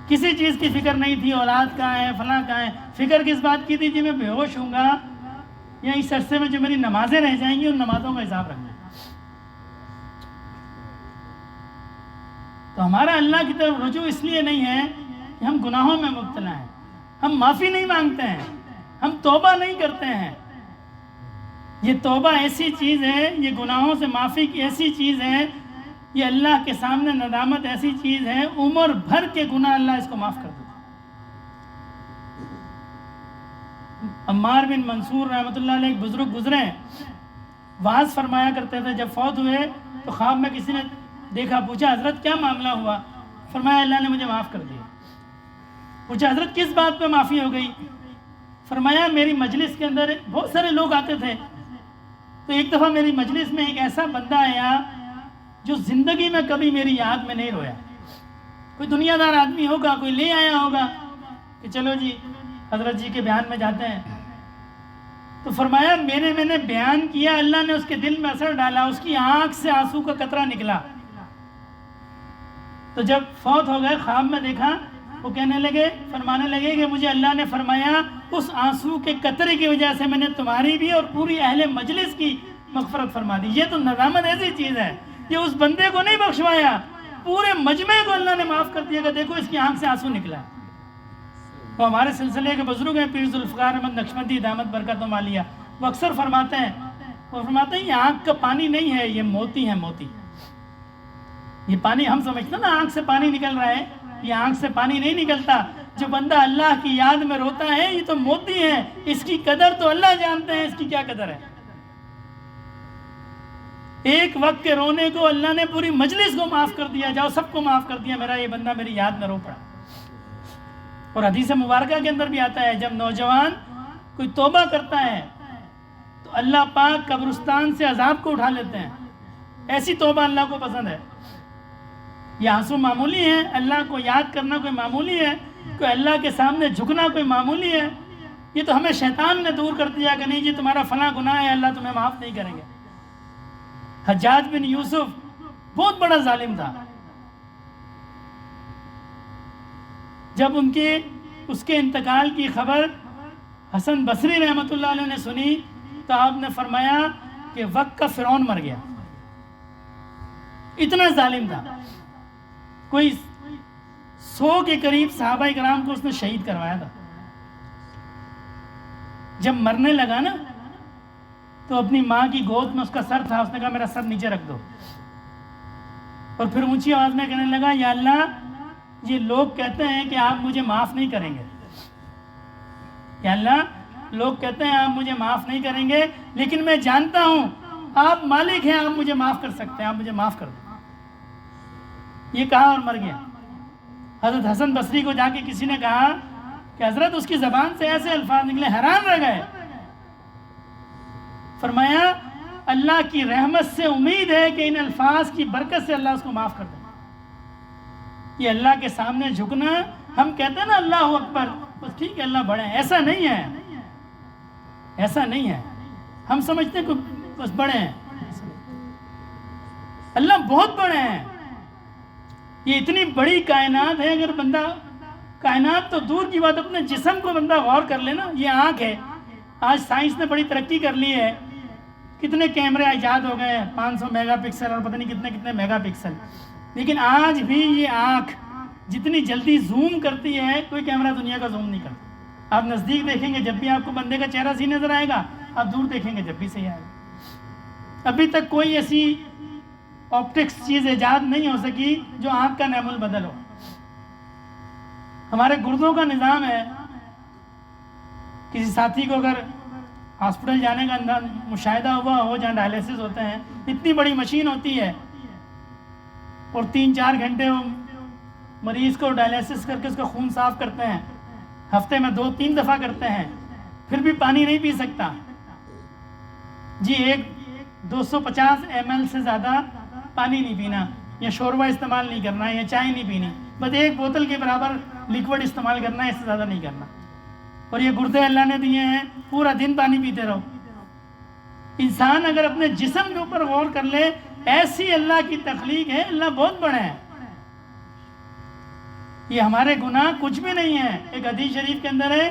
کسی چیز کی فکر نہیں تھی، اولاد کہاں ہے، فلاں کہاں ہے. فکر کس بات کی تھی؟ جی میں بے ہوش ہوں گا یا اس عرصے میں جو میری نمازیں رہ جائیں گی ان نمازوں کا حساب رکھنا. تو ہمارا اللہ کی طرف رجوع اس لیے نہیں ہے کہ ہم گناہوں میں مبتلا ہیں، ہم معافی نہیں مانگتے ہیں، ہم توبہ نہیں کرتے ہیں. یہ توبہ ایسی چیز ہے، یہ گناہوں سے معافی کی ایسی چیز ہے، یہ اللہ کے سامنے ندامت ایسی چیز ہے، عمر بھر کے گناہ اللہ اس کو معاف کر دیتا. عمار بن منصور رحمۃ اللہ علیہ ایک بزرگ گزرے، وعظ فرمایا کرتے تھے. جب فوت ہوئے تو خواب میں کسی نے دیکھا، پوچھا حضرت کیا معاملہ ہوا؟ فرمایا اللہ نے مجھے معاف کر دیا. پوچھا حضرت کس بات پہ معافی ہو گئی؟ فرمایا میری مجلس کے اندر بہت سارے لوگ آتے تھے تو ایک دفعہ میری مجلس میں ایک ایسا بندہ آیا جو زندگی میں کبھی میری یاد میں نہیں رویا. کوئی دنیا دار آدمی ہوگا، کوئی لے آیا ہوگا کہ چلو جی حضرت جی کے بیان میں جاتے ہیں. تو فرمایا میں نے بیان کیا، اللہ نے اس کے دل میں اثر ڈالا، اس کی آنکھ سے آنسو کا قطرہ نکلا. تو جب فوت ہو گئے خواب میں دیکھا، وہ کہنے لگے، فرمانے لگے کہ مجھے اللہ نے فرمایا اس آنسو کے قطرے کی وجہ سے میں نے تمہاری بھی اور پوری اہل مجلس کی مغفرت فرما دی. یہ تو ندامت ایسی چیز ہے، یہ اس بندے کو نہیں بخشوایا، پورے مجمع کو اللہ نے معاف کر دیا کہ دیکھو اس کی آنکھ سے آنسو نکلا. وہ ہمارے سلسلے کے بزرگ ہیں پیر ذوالفقار احمد نقشبندی دامت برکاتہم عالیہ، وہ اکثر فرماتے ہیں یہ آنکھ کا پانی نہیں ہے، یہ موتی ہے، موتی. یہ پانی ہم سمجھتے ہیں نا آنکھ سے پانی نکل رہا ہے، یہ آنکھ سے پانی نہیں نکلتا. جو بندہ اللہ کی یاد میں روتا ہے یہ تو موتی ہے، اس کی قدر تو اللہ جانتے ہیں اس کی کیا قدر ہے. ایک وقت کے رونے کو اللہ نے پوری مجلس کو معاف کر دیا، جاؤ سب کو معاف کر دیا، میرا یہ بندہ میری یاد میں رو پڑا. اور حدیث مبارکہ کے اندر بھی آتا ہے جب نوجوان کوئی توبہ کرتا ہے تو اللہ پاک قبرستان سے عذاب کو اٹھا لیتے ہیں. ایسی توبہ اللہ کو پسند ہے. یہ آنسو معمولی ہے، اللہ کو یاد کرنا کوئی معمولی ہے، کوئی اللہ کے سامنے جھکنا کوئی معمولی ہے. یہ تو ہمیں شیطان نے دور کر دیا کہ نہیں جی تمہارا فلاں گناہ ہے، اللہ تمہیں معاف نہیں کریں گے. حجاج بن یوسف بہت بڑا ظالم تھا. جب اس کے انتقال کی خبر حسن بصری رحمۃ اللہ علیہ نے سنی تو آپ نے فرمایا کہ وقت کا فرعون مر گیا. اتنا ظالم تھا. کوئی 100 کے قریب صحابہ کرام کو اس نے شہید کروایا تھا. جب مرنے لگا نا تو اپنی ماں کی گود میں اس کا سر تھا، اس نے کہا میرا سر نیچے رکھ دو، اور پھر اونچی آواز میں کہنے لگا یا اللہ یہ لوگ کہتے ہیں کہ آپ مجھے معاف نہیں کریں گے، یا اللہ لوگ کہتے ہیں آپ مجھے معاف نہیں کریں گے، لیکن میں جانتا ہوں آپ مالک ہیں، آپ مجھے معاف کر سکتے ہیں، آپ مجھے معاف کر دیں. یہ کہا اور مر گیا. حضرت حسن بصری کو جا کے کسی نے کہا کہ حضرت اس کی زبان سے ایسے الفاظ نکلے، حیران رہ گئے. فرمایا اللہ کی رحمت سے امید ہے کہ ان الفاظ کی برکت سے اللہ اس کو معاف کر دے. یہ اللہ کے سامنے جھکنا، ہم کہتے ہیں نا اللہ اکبر، بس ٹھیک ہے اللہ بڑے ہیں، ایسا نہیں ہے، ایسا نہیں ہے. ہم سمجھتے ہیں کہ بس بڑے ہیں، اللہ بہت بڑے ہیں. یہ اتنی بڑی کائنات ہے، اگر بندہ کائنات تو دور کی بات اپنے جسم کو بندہ غور کر لے نا. یہ آنکھ ہے، آج سائنس نے بڑی ترقی کر لی ہے، کتنے کیمرے ایجاد ہو گئے ہیں، 500 میگا پکسل اور پتہ نہیں کتنے میگا پکسل، لیکن آج بھی یہ آنکھ جتنی جلدی زوم کرتی ہے کوئی کیمرہ دنیا کا زوم نہیں کرتا. آپ نزدیک دیکھیں گے جب بھی آپ کو بندے کا چہرہ صحیح نظر آئے گا، آپ دور دیکھیں گے جب بھی صحیح آئے گا. ابھی تک کوئی ایسی آپٹکس چیز ایجاد نہیں ہو سکی جو آنکھ کا نعم البدل ہو. ہمارے گردوں کا نظام ہے، کسی ساتھی کو اگر ہاسپٹل جانے کا مشاہدہ ہوا ہو جہاں ڈائلیسس ہوتے ہیں، اتنی بڑی مشین ہوتی ہے اور 3-4 گھنٹے وہ مریض کو ڈائلیسس کر کے اس کا خون صاف کرتے ہیں، ہفتے میں 2-3 دفعہ کرتے ہیں، پھر بھی پانی نہیں پی سکتا. جی 250 ml سے زیادہ پانی نہیں پینا، یا شوربہ استعمال نہیں کرنا، یا چائے نہیں پینی، بس 1 بوتل کے برابر لیکوڈ استعمال کرنا ہے، اس سے زیادہ نہیں کرنا۔ اور یہ گردے اللہ نے دیے ہیں، پورا دن پانی پیتے رہو۔ انسان اگر اپنے جسم کے اوپر غور کر لے، ایسی اللہ کی تخلیق ہے، اللہ بہت بڑا ہے۔ یہ ہمارے گناہ کچھ بھی نہیں ہیں۔ ایک حدیث شریف کے اندر ہے،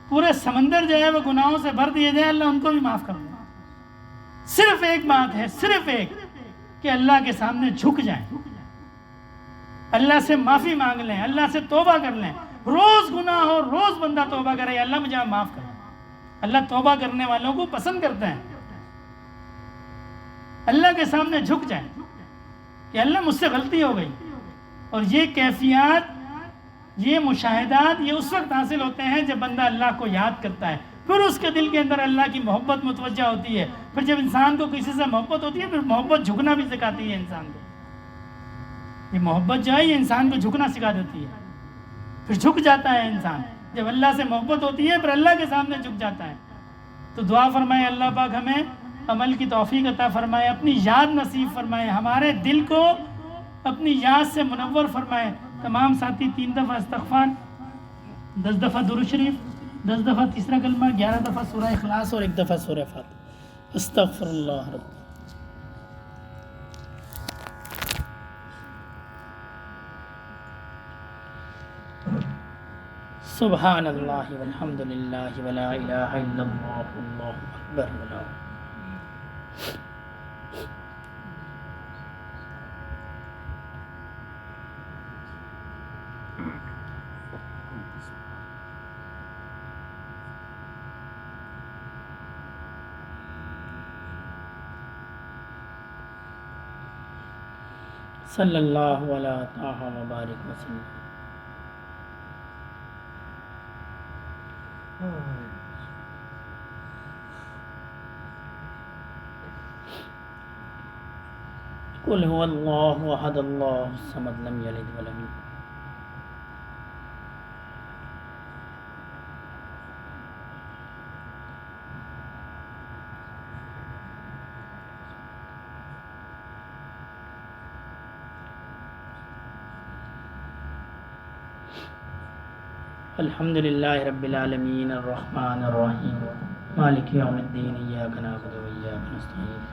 پورے سمندر جو ہے وہ گناہوں سے بھر دیے جائے، اللہ ان کو بھی معاف کر دے۔ صرف ایک بات ہے، صرف ایک، کہ اللہ کے سامنے جھک جائیں، اللہ سے معافی مانگ لیں، اللہ سے توبہ کر لیں۔ روز گناہ ہو، روز بندہ توبہ کرے، اللہ مجھے معاف کر۔ اللہ توبہ کرنے والوں کو پسند کرتا ہے۔ اللہ کے سامنے جھک جائیں کہ اللہ مجھ سے غلطی ہو گئی۔ اور یہ کیفیات، یہ مشاہدات، یہ اس وقت حاصل ہوتے ہیں جب بندہ اللہ کو یاد کرتا ہے، پھر اس کے دل کے اندر اللہ کی محبت متوجہ ہوتی ہے۔ پھر جب انسان کو کسی سے محبت ہوتی ہے، پھر محبت جھکنا بھی سکھاتی ہے انسان کو۔ یہ محبت جو ہے یہ انسان کو جھکنا سکھا دیتی ہے، پھر جھک جاتا ہے انسان۔ جب اللہ سے محبت ہوتی ہے پھر اللہ کے سامنے جھک جاتا ہے۔ تو دعا فرمائے اللہ پاک ہمیں عمل کی توفیق عطا فرمائے، اپنی یاد نصیب فرمائے، ہمارے دل کو اپنی یاد سے منور فرمائے۔ تمام ساتھی 3 دفعہ استغفار، 10 دفعہ درود شریف، 10 دفعہ تیسرا کلمہ، 11 دفعہ سورہ اخلاص اور 1 دفعہ سورہ فاتحہ۔ استغفر اللہ رب۔ سبحان اللہ والحمد للہ ولا الہ الا اللہ واللہ اکبر ولا۔ صلی اللہ علیہ تعالی وبارک وسلم۔ قل هو اللہ احد اللہ الصمد لم یلد ولم یولد۔ الحمد للہ رب العالمین الرحمن الرحیم مالک یوم الدین ایاک نعبد و ایاک نستعین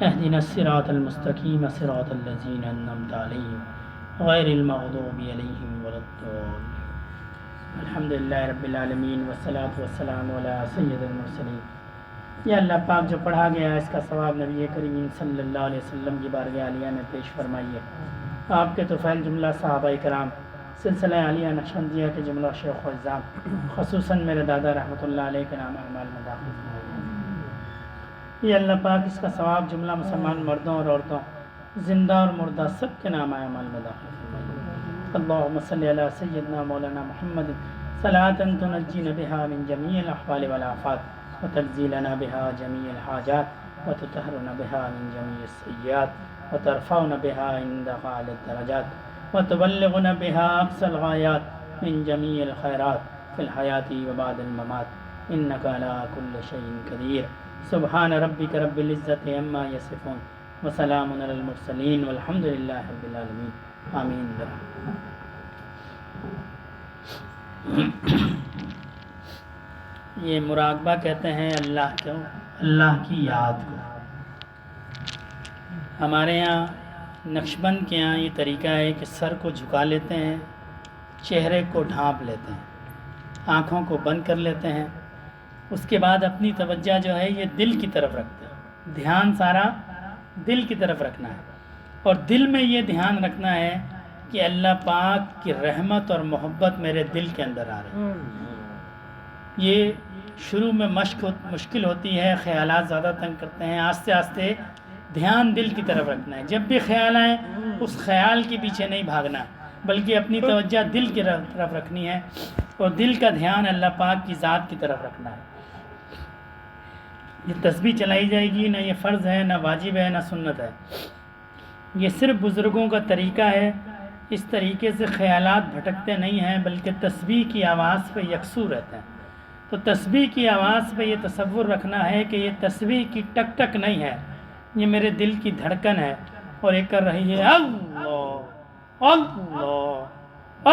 اہدنا الصراط المستقیم صراط الذین انعمت علیہم غیر المغضوب علیہم ولا الضالین۔ الحمد للہ رب العالمین والصلاة والسلام علی سید المرسلین۔ یا اللہ پاک جو پڑھا گیا ہے اس کا ثواب نبی کریم صلی اللہ علیہ وسلم کی بارگاہ عالیہ میں پیش فرمائیے۔ آپ کے طفیل جملہ صحابہ کرام، سلسلہ عالیہ نقشبندیہ کے جملہ شیخ و اعظام، خصوصاً میرے دادا رحمۃ اللہ علیہ کے نام اعمال میں داخل فرمائیے۔ یہ اللہ پاک اس کا ثواب جملہ مسلمان مردوں اور عورتوں، زندہ اور مردہ سب کے نام اعمال میں داخل فرمائیے۔ اللہم صلی علی سیدنا مولانا محمد صلاۃ تنجینا بہا من جمیع الاحوال والآفات وتنزیلنا بہا جمیع الحاجات وتطہرنا بہا من جمیع السیئات وترفعنا بہا عند اعلی الدرجات وتبلغنا بها أقصى الغايات من جميع الخيرات في الحياة وبعد الممات إنك على كل شيء قدير۔ سبحان ربك رب العزة عما يصفون وسلام على المرسلين والحمد لله رب العالمين آمین۔ یہ مراقبہ کہتے ہیں اللہ کی یاد کو۔ ہمارے یہاں نقشبند کے یہاں یہ طریقہ ہے کہ سر کو جھکا لیتے ہیں، چہرے کو ڈھانپ لیتے ہیں، آنکھوں کو بند کر لیتے ہیں، اس کے بعد اپنی توجہ جو ہے یہ دل کی طرف رکھتے ہیں۔ دھیان سارا دل کی طرف رکھنا ہے، اور دل میں یہ دھیان رکھنا ہے کہ اللہ پاک کی رحمت اور محبت میرے دل کے اندر آ رہی ہے۔ یہ شروع میں مشکل ہوتی ہے، خیالات زیادہ تنگ کرتے ہیں۔ آہستہ آہستہ دھیان دل کی طرف رکھنا ہے۔ جب بھی خیال آئے اس خیال کے پیچھے نہیں بھاگنا، بلکہ اپنی توجہ دل کی طرف رکھنی ہے، اور دل کا دھیان اللہ پاک کی ذات کی طرف رکھنا ہے۔ یہ تسبیح چلائی جائے گی، نہ یہ فرض ہے، نہ واجب ہے، نہ سنت ہے۔ یہ صرف بزرگوں کا طریقہ ہے۔ اس طریقے سے خیالات بھٹکتے نہیں ہیں، بلکہ تسبیح کی آواز پہ یکسو رہتے ہیں۔ تو تسبیح کی آواز پہ یہ تصور رکھنا ہے کہ یہ تسبیح کی ٹک ٹک نہیں ہے، یہ میرے دل کی دھڑکن ہے، اور یہ کر رہی ہے اللہ اللہ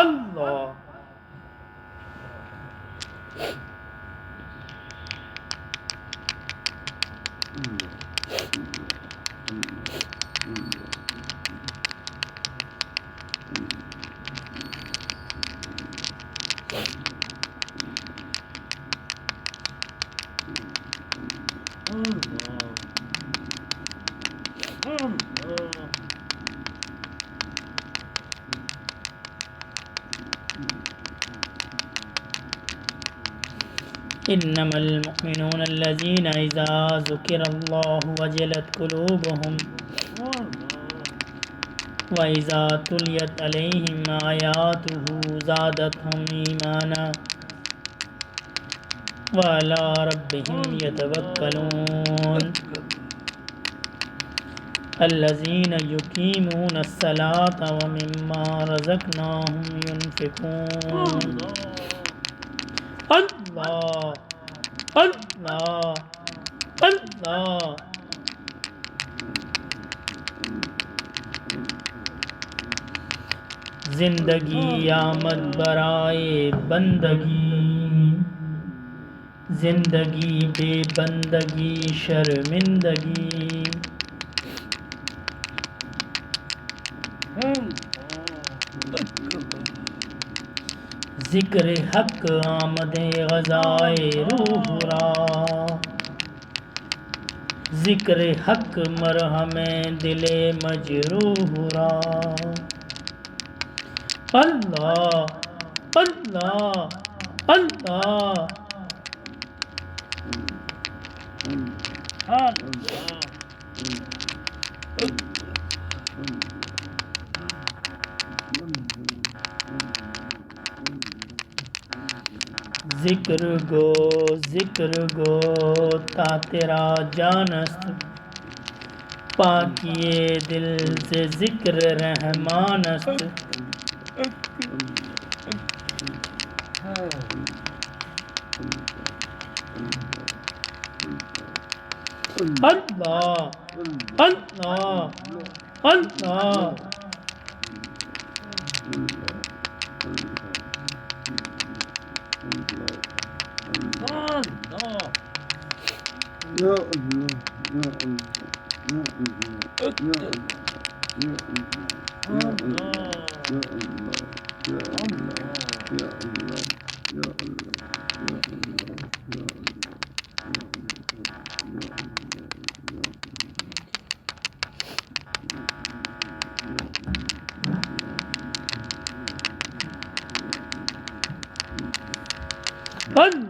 اللہ۔ انما المؤمنون الذين اذا ذكر الله وجلت قلوبهم واذا تليت عليهم آياته زادتهم ايمانا وعلى ربهم يتوكلون الذين يقيمون الصلاة ومما رزقناهم ينفقون۔ اللہ اللہ اللہ۔ زندگی آمد برائے بندگی، زندگی بے بندگی شرمندگی، ذکر حق آمد غذائے روح را، ذکر حق مرہم دل مجروح را۔ اللہ اللہ اللہ۔ ذکر گو تا تیرا جانست، پاکیے دل سے ذکر رحمانست۔ اللہ اللہ اللہ۔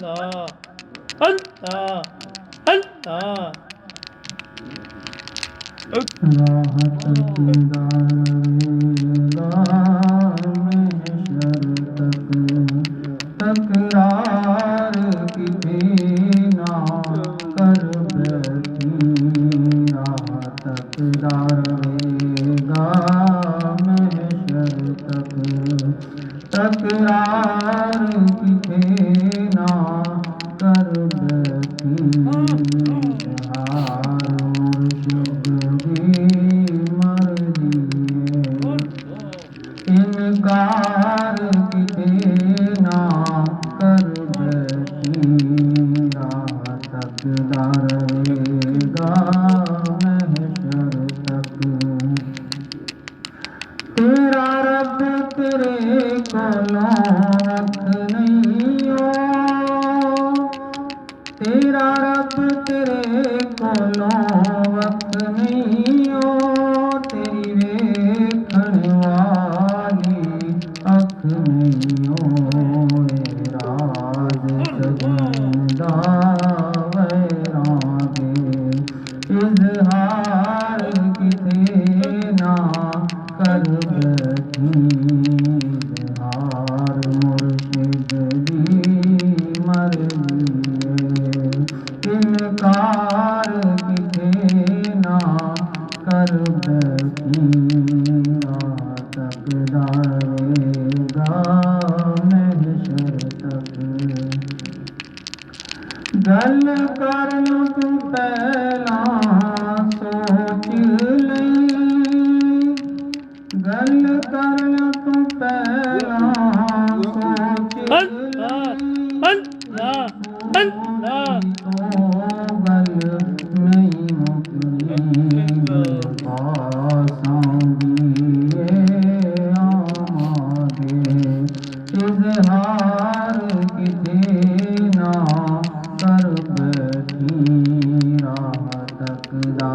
اللہ اللہ اللہ۔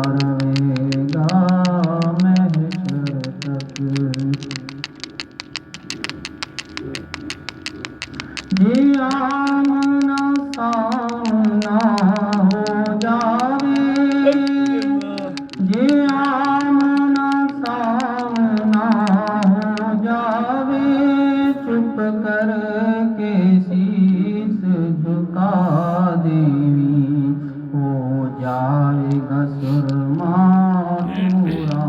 رہے گا محشر تک جی آمنا سامنا ہو جاوے جی آمنا سامنا ہو جاوے چپ کر کے سیس جھکا دیوی ہو جائے گا سرما پورا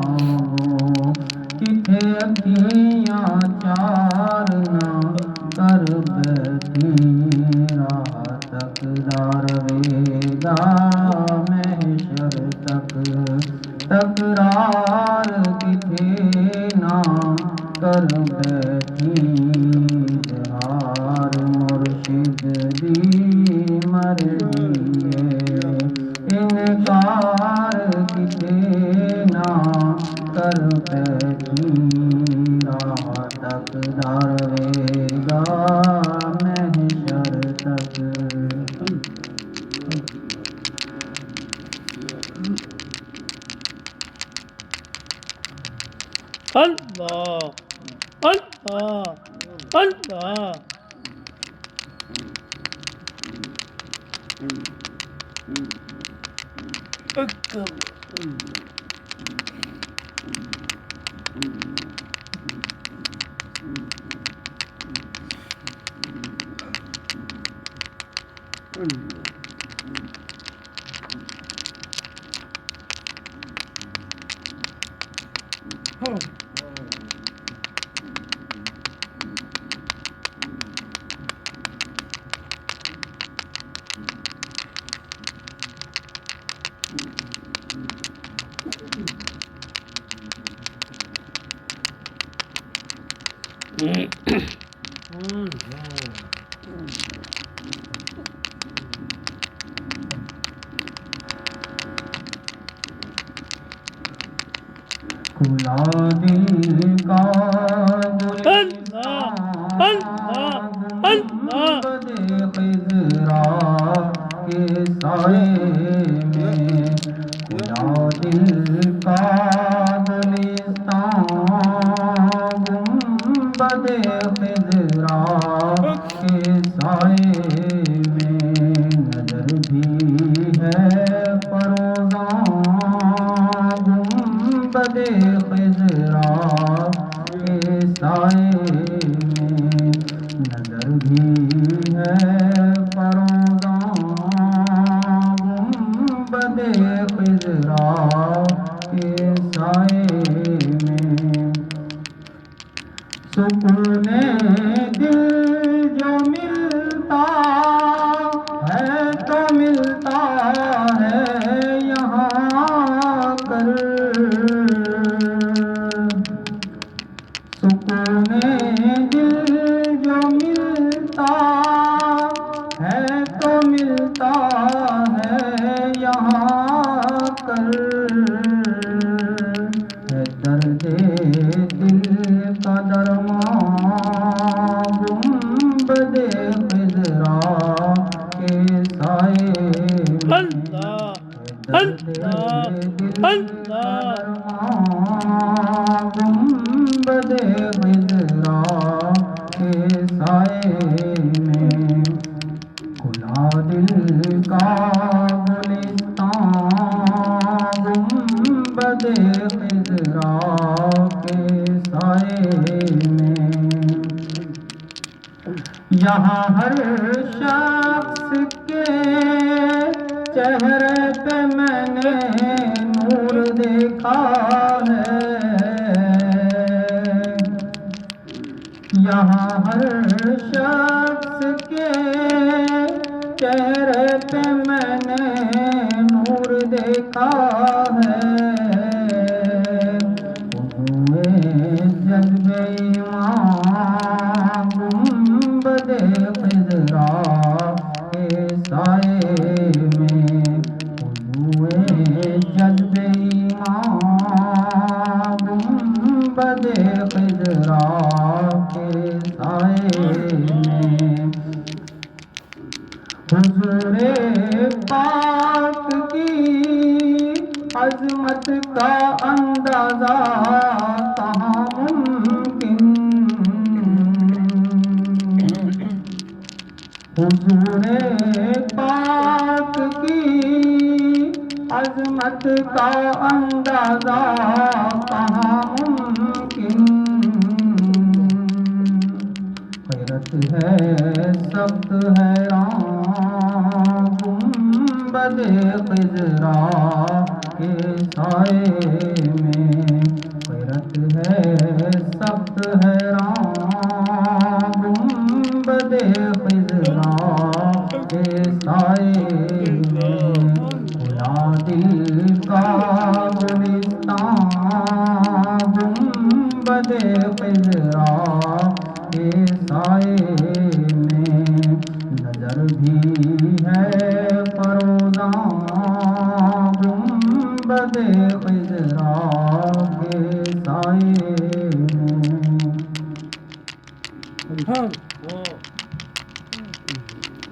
کتھے اکھیاں چار نہ کر بیٹھی راہ تک رہے گا محشر تک تکرار کتھے نہ کر بیٹھی اظہار مرشد دی مرضی ہے انکار کتھے نہ کر بیٹھی راہ تک رہے گا محشر تک اللہ اللہ اللہ کھلا دل کا گنبد خضرا کے سائے میں کھلا دل کا گلستان گنبد خضرا کے سائے میں نظر بھی ہے فروزاں گنبد خضرا کے سائے میں نظر بھی ہے فروزاں گنبد خضرا کے سائے میں سکون دل جو ملتا ہے تو ملتا ہے یہاں کر سکون دل جو ملتا ہے تو ملتا ہے یہاں کر ہے درد دل کا درمان گنبد خضرا کے سائے میں درد دل کا درمان گنبد خضرا کے سائے میں کھلا دل کا گلستان گنبد خضرا کے سائے میں یہاں ہر شخص کے چہرے پہ میں نے نور دیکھا ہے یہاں ہر شخص کے چہرے پہ میں نے نور دیکھا ہے جذب ایمان گنبد خضرا کے سائے میں جذب ایمان گنبد خضرا کے سائے میں حضور پاک کی عظمت عظمت کا اندازہ کہاں ممکن، حضور پاک کی عظمت کا اندازہ کہاں ممکن، غیرت ہے سخت حیران گنبد خضرا کے سائے میں، غیرت ہے سخت حیران گنبد خضرا کے سائے میں، کھلا دل کا گلستان گنبد خضرا کے سائے میں، نظر بھی ہے فروزاں گنبد خضرا کے سائے میں۔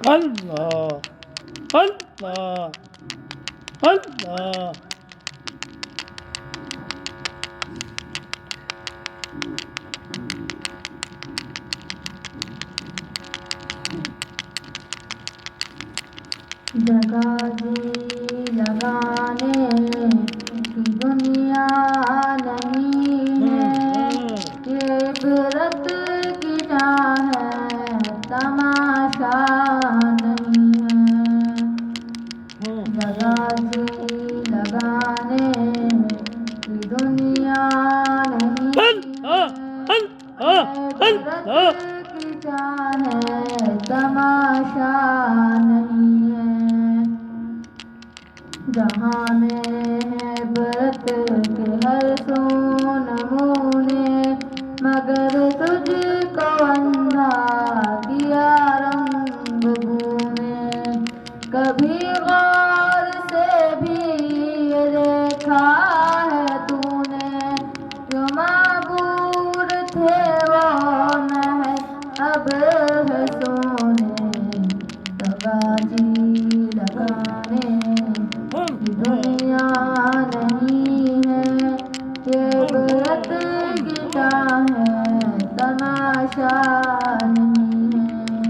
اللہ اللہ اللہ جگہ جی لگانے کی دنیا نہیں ہے، یہ عبرت کی جا ہے تماشا نہیں ہے، جگہ جی لگانے کی دنیا نہیں ہے، عبرت کی جا ہے تماشا نہیں ہے، جہاں میں ہے عبرت کے ہر سو نمونے، مگر تجھ کو اندھا کیا رنگ بو نے، کبھی غور سے بھی یہ دیکھا ہے تو نے، جو معبور تھے وہ محض اب ہے سونے، جگہ جی لگانے کی دنیا نہیں ہے، یہ عبرت کی جا ہے تماشا نہیں ہے،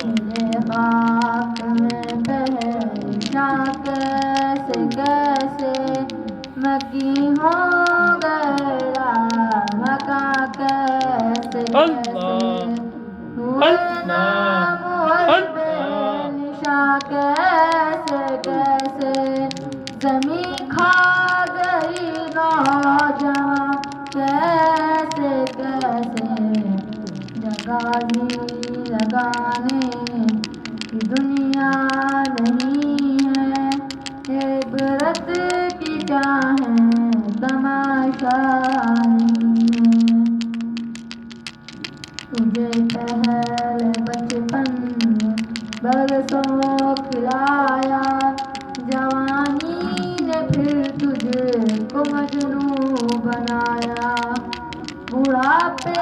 میرے خاک میں پہچاں کیسے کیسے مکی ہو گیا مکاں کیسے کیسے، ہوئے نام بے نشاں کیسے کیسے، زمین کھا گئی نوجوان کیسے کیسے، جگہ جی لگانے کی دنیا نہیں ہے، عبرت کی جا ہے تماشا نہیں ہے، تجھے پہلے بچپن برسوں کھلایا، جوانی نے پھر تجھے کو مجنوں بنایا، بڑھاپے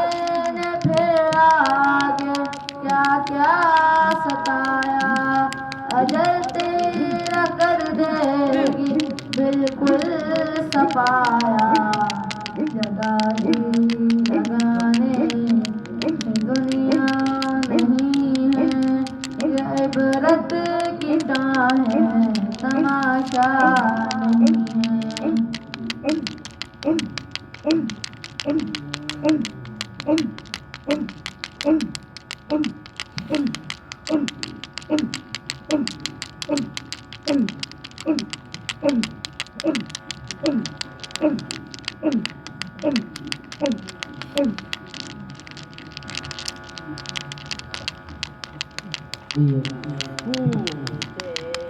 نے پھر آگے کیا کیا ستایا، اجل تیرا کر دے گی بالکل صفایا، جگہ جی لگانے کی دنیا نہیں ہے، یہ عبرت کی جا ہے تماشا نہیں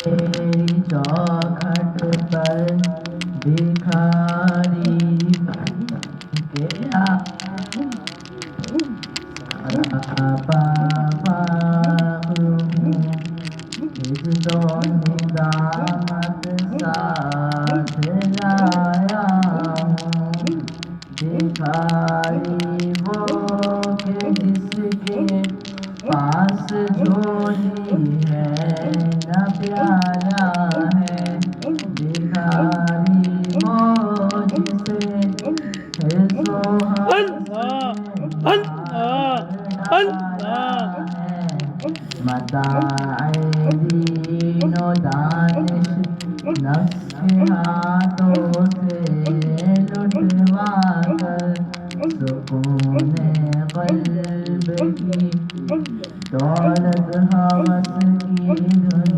تیری چوکھٹ پر بھکاری بن کے سارا پاپا ہوں، عزت و ندامت ساتھ لایا ہوں، بھکاری وہ کہ جس کے پاس جھولی ہے نہ پیالہ ہے، ہاتھوں سے لٹوا کر سکون قلب کی دولت ہوس کی دھن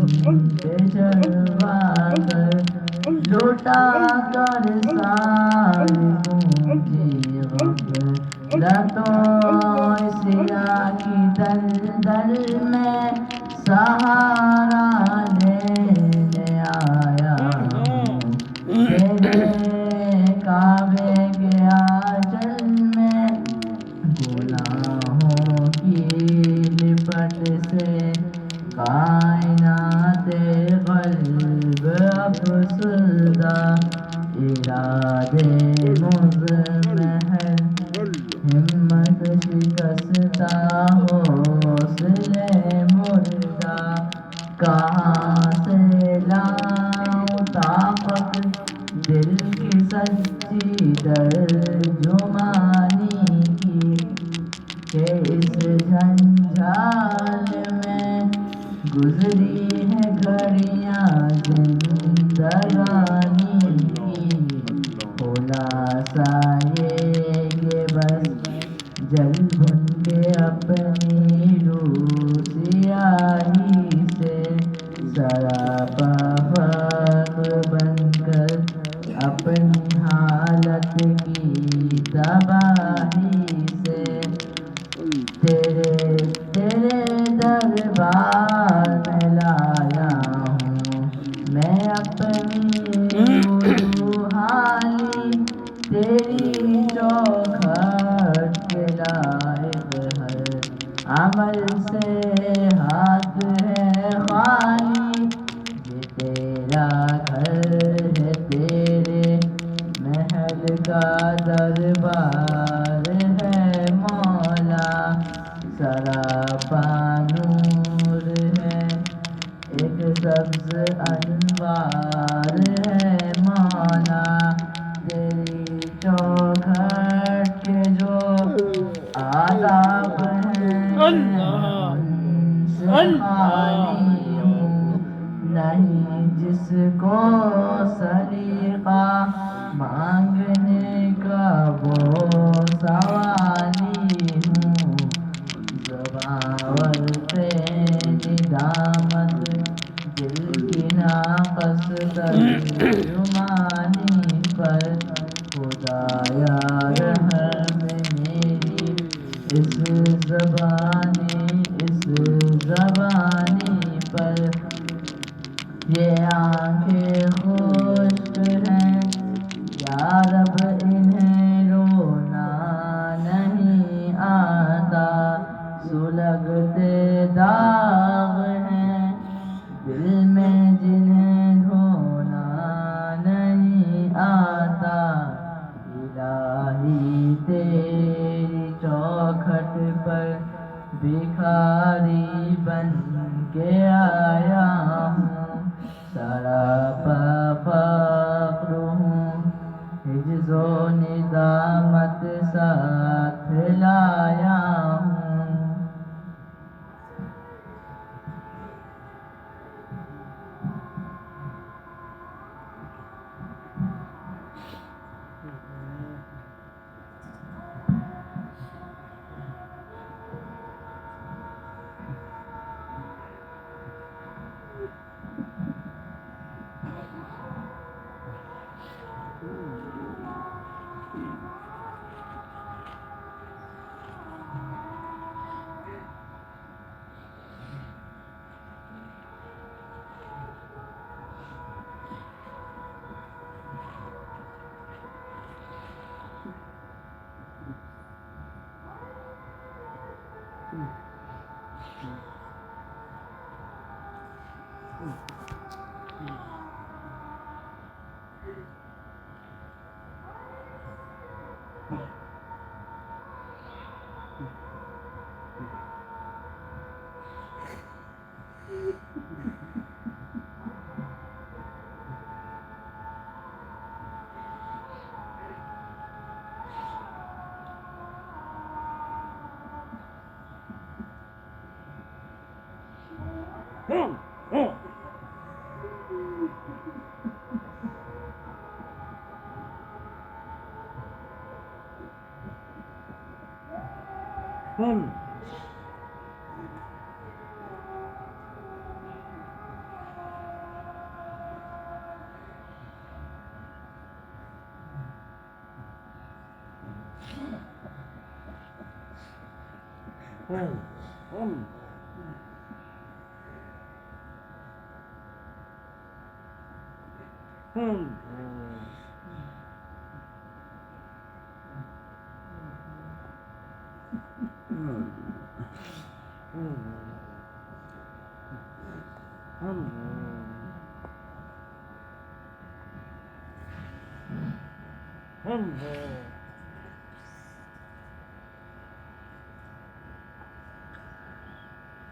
پہ چڑھوا کر لوٹا کر ساری پونجی غفلتوں سیاہ کی دلدل میں سہارا لینے آیا ہوں تیرے کعبے کے آنچل میں گناہوں کی لپٹ سے کائنات قلب افسردہ ارادے مضمحل ہمت شکستہ حوصلے مردہ کہاں سے لاؤں طاقت دل کی سچی ترجمانی کی کہ اس جھنجھال میں گزری ہے گھڑیاں زندگانی کی خلاصہ یہ کہ بس جل بھن کے اپنی روح سیاہی سے سراپا فقر بن کر اپنی حالت کی تباہی سے تیرے دربار میں لایا ہوں میں اپنی حالی تیری چوکھٹ کے لائق ہر عمل سے ہاتھ ہے خالی یہ تیرا گھر ہے تیرے محل کا دربار ہے مولا سراپا نور ہے ایک سبز انوار ہے مولا تیری چوکھٹ کے جو آداب ہیں ان سے خالی ہوں نہیں جس کو سلیقہ مانگنے کا وہ سوالی ہوں زبان پہ ندامت دل کی ناقص ترجمانی پر خدایا رحم میری اس زبانی پر یہ آنکھیں خشک ہیں یا رب انہیں رونا نہیں آتا سلگتے داغ ہیں دل میں جنہیں دھونا نہیں آتا الہی تیری چوکھٹ پر بھکاری بن کے آیا ہوں سراپا فقر ہوں حجز و ندامت ساتھ لایا ہوں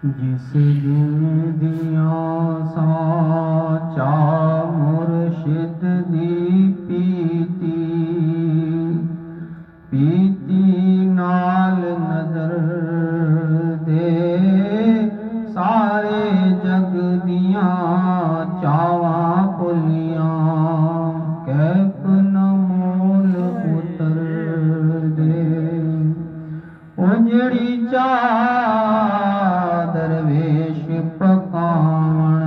جس دن دیاں ساچا مرشد دی پیتی پیتی نال نظر دے سارے جگ دیاں چاواں پلیاں کیف نمول اتر دے او جڑی درویش پکاون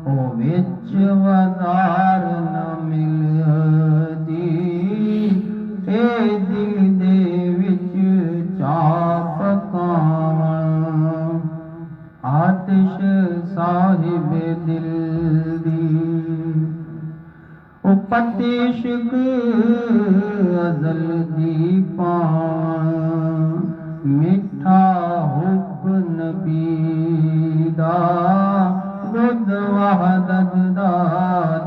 او وچ وزار نہ ملدی اے دل دے وچ چاہ پکاون آتش صاحب دل دی او پتیشک ازل دی پاون میٹھا حب نبی دا دودھ وحدت دا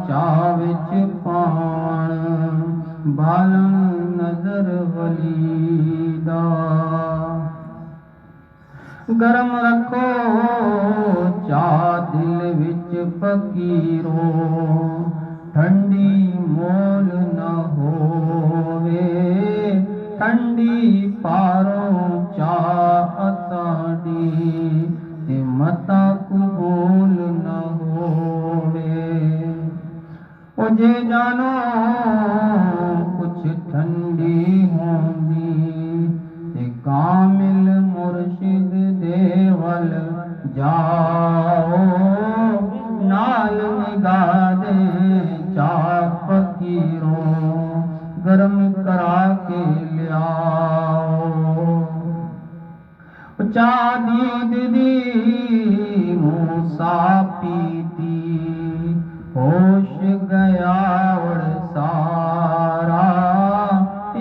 چاہ وچ پان بالن نظر ولی دا گرم رکھو چاہ دل وچ فقیرو ٹھنڈی مول نہ ہووے ٹھنڈی پاروں چاہ ساڈی تے متا قبول نہ ہووے او جے جانو کچھ ٹھنڈی ہوندی تے کامل مرشد دے ول جاؤ نال نگاہ دے چاہ فقیروں گرم کرا کے لیاؤ چاہ دید دی موسیٰ پیتی ہوش گیا اڑ سارا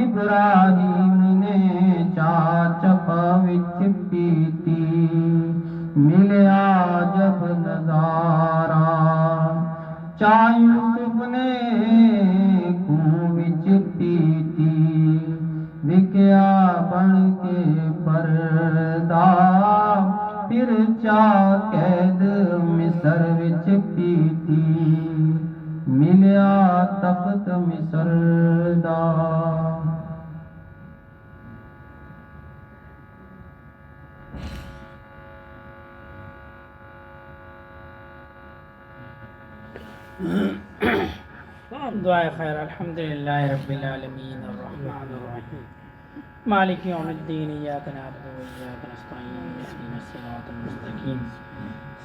ابراہیم نے چاہ چپا وچ پیتی ملیا جب نظارہ چاہ یوسف نے کنو وچ پیتی وکیا بن کے پردہ پھر چاہ قید مصر وچ پیتی ملیا تخت مصر دا دعائے خیر الحمدللہ رب العالمین الرحمن الرحیم مالک یوم الدین ایاک نعبد و ایاک نستعین اهدنا الصراط المستقیم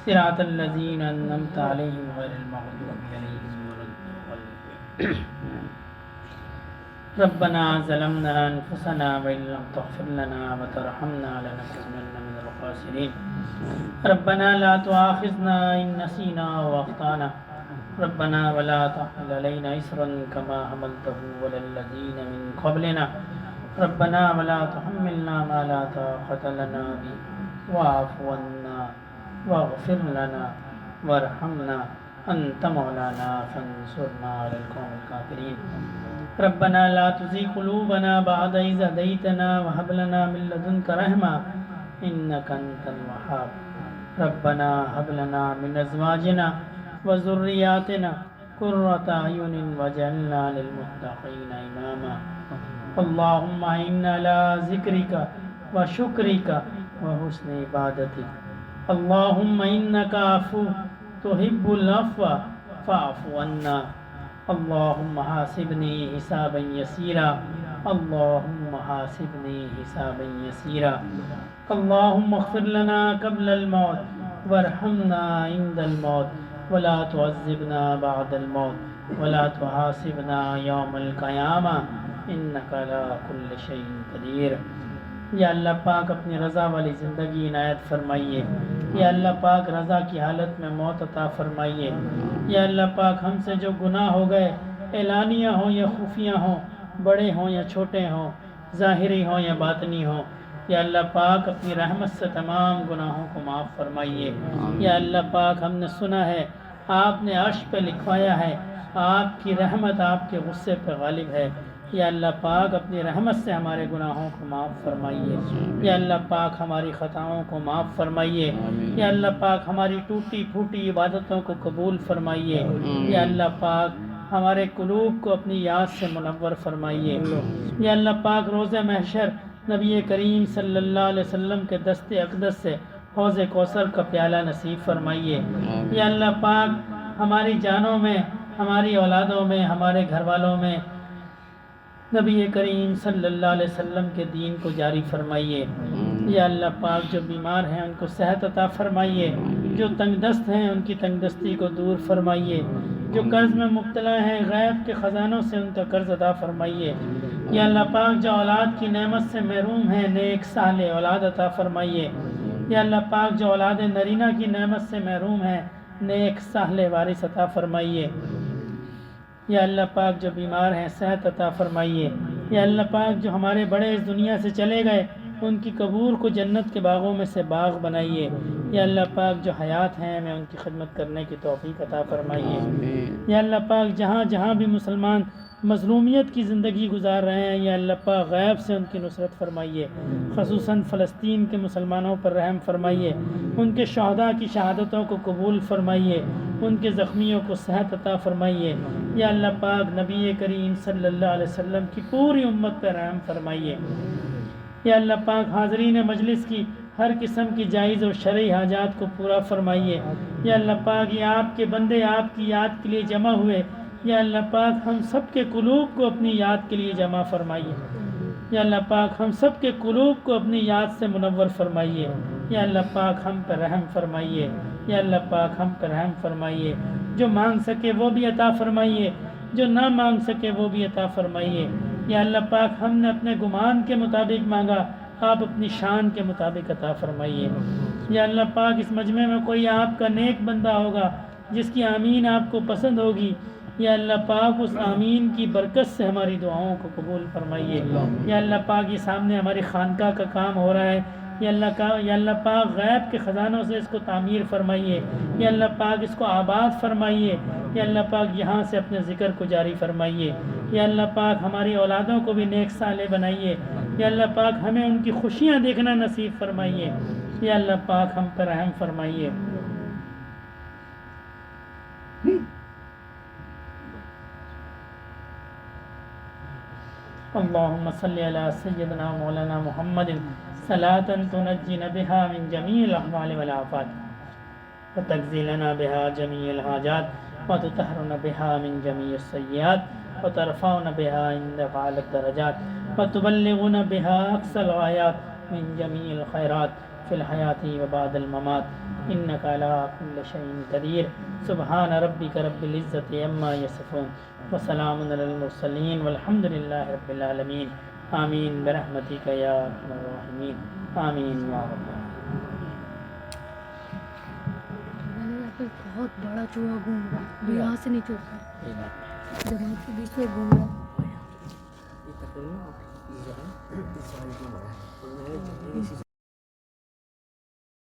صراط الذین انعمت علیہم غیر المغضوب علیہم ولا الضالین ربنا ظلمنا انفسنا وان لم تغفر لنا وترحمنا لنكونن من الخاسرین ربنا لا تؤاخذنا ان نسینا واخطانا ربنا ولا تحمل علينا إصرا كما حملته على الذين من قبلنا ربنا ولا تحملنا ما لا طاقة لنا به واعف عنا واغفر لنا وارحمنا أنت مولانا فانصرنا على القوم الكافرين ربنا لا تزغ قلوبنا بعد إذ هديتنا وهب لنا من لدنك رحمة إنك أنت الوهاب ربنا هب لنا من أزواجنا وذرياتنا قرة أعين واجعلنا للمتقين إماما اللهم إنا على ذكرك وشكرك وحسن عبادتك اللهم إنك عفو تحب العفو فاعف عنا اللهم حاسبني حسابا يسيرا اللهم حاسبني حسابا يسيرا اللهم اغفر لنا قبل الموت وارحمنا عند الموت ولا تعذبنا بعد الموت ولا تحاسبنا يوم القيامة إنك على كل شيء قدير. یا اللہ پاک اپنی رضا والی زندگی عنایت فرمائیے. یا اللہ پاک رضا کی حالت میں موت عطا فرمائیے. یا اللہ پاک ہم سے جو گناہ ہو گئے، اعلانیہ ہوں یا خفیہ ہوں، بڑے ہوں یا چھوٹے ہوں، ظاہری ہوں یا باطنی ہوں، یا اللہ پاک اپنی رحمت سے تمام گناہوں کو معاف فرمائیے. یا اللہ پاک ہم نے سنا ہے آپ نے عرش پہ لکھوایا ہے آپ کی رحمت آپ کے غصے پہ غالب ہے. یا اللہ پاک اپنی رحمت سے ہمارے گناہوں کو معاف فرمائیے. یا اللہ پاک ہماری خطاؤں کو معاف فرمائیے. یا اللہ پاک ہماری ٹوٹی پھوٹی عبادتوں کو قبول فرمائیے. یا اللہ پاک ہمارے قلوب کو اپنی یاد سے منور فرمائیے. یا اللہ پاک روز محشر نبی کریم صلی اللہ علیہ وسلم کے دست اقدس سے حوض کوثر کا پیالہ نصیب فرمائیے. یا اللہ پاک ہماری جانوں میں، ہماری اولادوں میں، ہمارے گھر والوں میں نبی کریم صلی اللہ علیہ وسلم کے دین کو جاری فرمائیے. یا اللہ پاک جو بیمار ہیں ان کو صحت عطا فرمائیے. جو تنگ دست ہیں ان کی تنگ دستی کو دور فرمائیے. جو قرض میں مبتلا ہیں غیب کے خزانوں سے ان کا قرض عطا فرمائیے. یا اللہ پاک جو اولاد کی نعمت سے محروم ہیں نیک صالح اولاد عطا فرمائیے. یا اللہ پاک جو اولاد نرینہ کی نعمت سے محروم ہیں نیک صالح وارث عطا فرمائیے. یا اللہ پاک جو بیمار ہیں صحت عطا فرمائیے. یا اللہ پاک جو ہمارے بڑے اس دنیا سے چلے گئے ان کی قبور کو جنت کے باغوں میں سے باغ بنائیے. یا اللہ پاک جو حیات ہیں ہمیں ان کی خدمت کرنے کی توفیق عطا فرمائیے. یا اللہ پاک جہاں جہاں بھی مسلمان مظلومیت کی زندگی گزار رہے ہیں یا اللہ پاک غیب سے ان کی نصرت فرمائیے. خصوصاً فلسطین کے مسلمانوں پر رحم فرمائیے. ان کے شہداء کی شہادتوں کو قبول فرمائیے. ان کے زخمیوں کو صحت عطا فرمائیے. یا اللہ پاک نبی کریم صلی اللہ علیہ وسلم کی پوری امت پر رحم فرمائیے. یا اللہ پاک حاضرین مجلس کی ہر قسم کی جائز و شرعی حاجات کو پورا فرمائیے. یا اللہ پاک یہ آپ کے بندے آپ کی یاد کے لیے جمع ہوئے. یا اللہ پاک ہم سب کے قلوب کو اپنی یاد کے لیے جمع فرمائیے. یا اللہ پاک ہم سب کے قلوب کو اپنی یاد سے منور فرمائیے. یا اللہ پاک ہم پر رحم فرمائیے. یا اللہ پاک ہم پر رحم فرمائیے. جو مانگ سکے وہ بھی عطا فرمائیے، جو نہ مانگ سکے وہ بھی عطا فرمائیے. یا اللہ پاک ہم نے اپنے گمان کے مطابق مانگا، آپ اپنی شان کے مطابق عطا فرمائیے. یا اللہ پاک اس مجمع میں کوئی آپ کا نیک بندہ ہوگا جس کی آمین آپ کو پسند ہوگی، یا اللہ پاک اس آمین کی برکت سے ہماری دعاؤں کو قبول فرمائیے. یا اللہ پاک یہ سامنے ہماری خانقاہ کا کام ہو رہا ہے، یا اللہ پاک غیب کے خزانوں سے اس کو تعمیر فرمائیے. یا اللہ پاک اس کو آباد فرمائیے. یا اللہ پاک یہاں سے اپنے ذکر کو جاری فرمائیے. یا اللہ پاک ہماری اولادوں کو بھی نیک صالح بنائیے. یا اللہ پاک ہمیں ان کی خوشیاں دیکھنا نصیب فرمائیے. یا اللہ پاک ہم پر رحم فرمائیے. اللهم صل على سيدنا مولانا محمد صلاة تنجينا بها من جميع الأحوال والآفات وتقضي لنا بها جميع الحاجات وتطهرنا بها من جميع السيئات وترفعنا بها عندك أعلى الدرجات وتبلغنا بها أقصى الغايات من جميع الخيرات في الحياة وبعد الممات إنك على كل شيء قدير. سبحان ربك رب العزة عما يصفون وسلام على المرسلين والحمد لله رب العالمين. آمین برحمتک یا ارحم الراحمین. آمین یا رب. میں نے یہاں پہ بہت بڑا چوہا گھوم رہا ہے، یہاں سے نہیں چڑھتا، جماعت کے بیچ میں گھوم رہا ہے.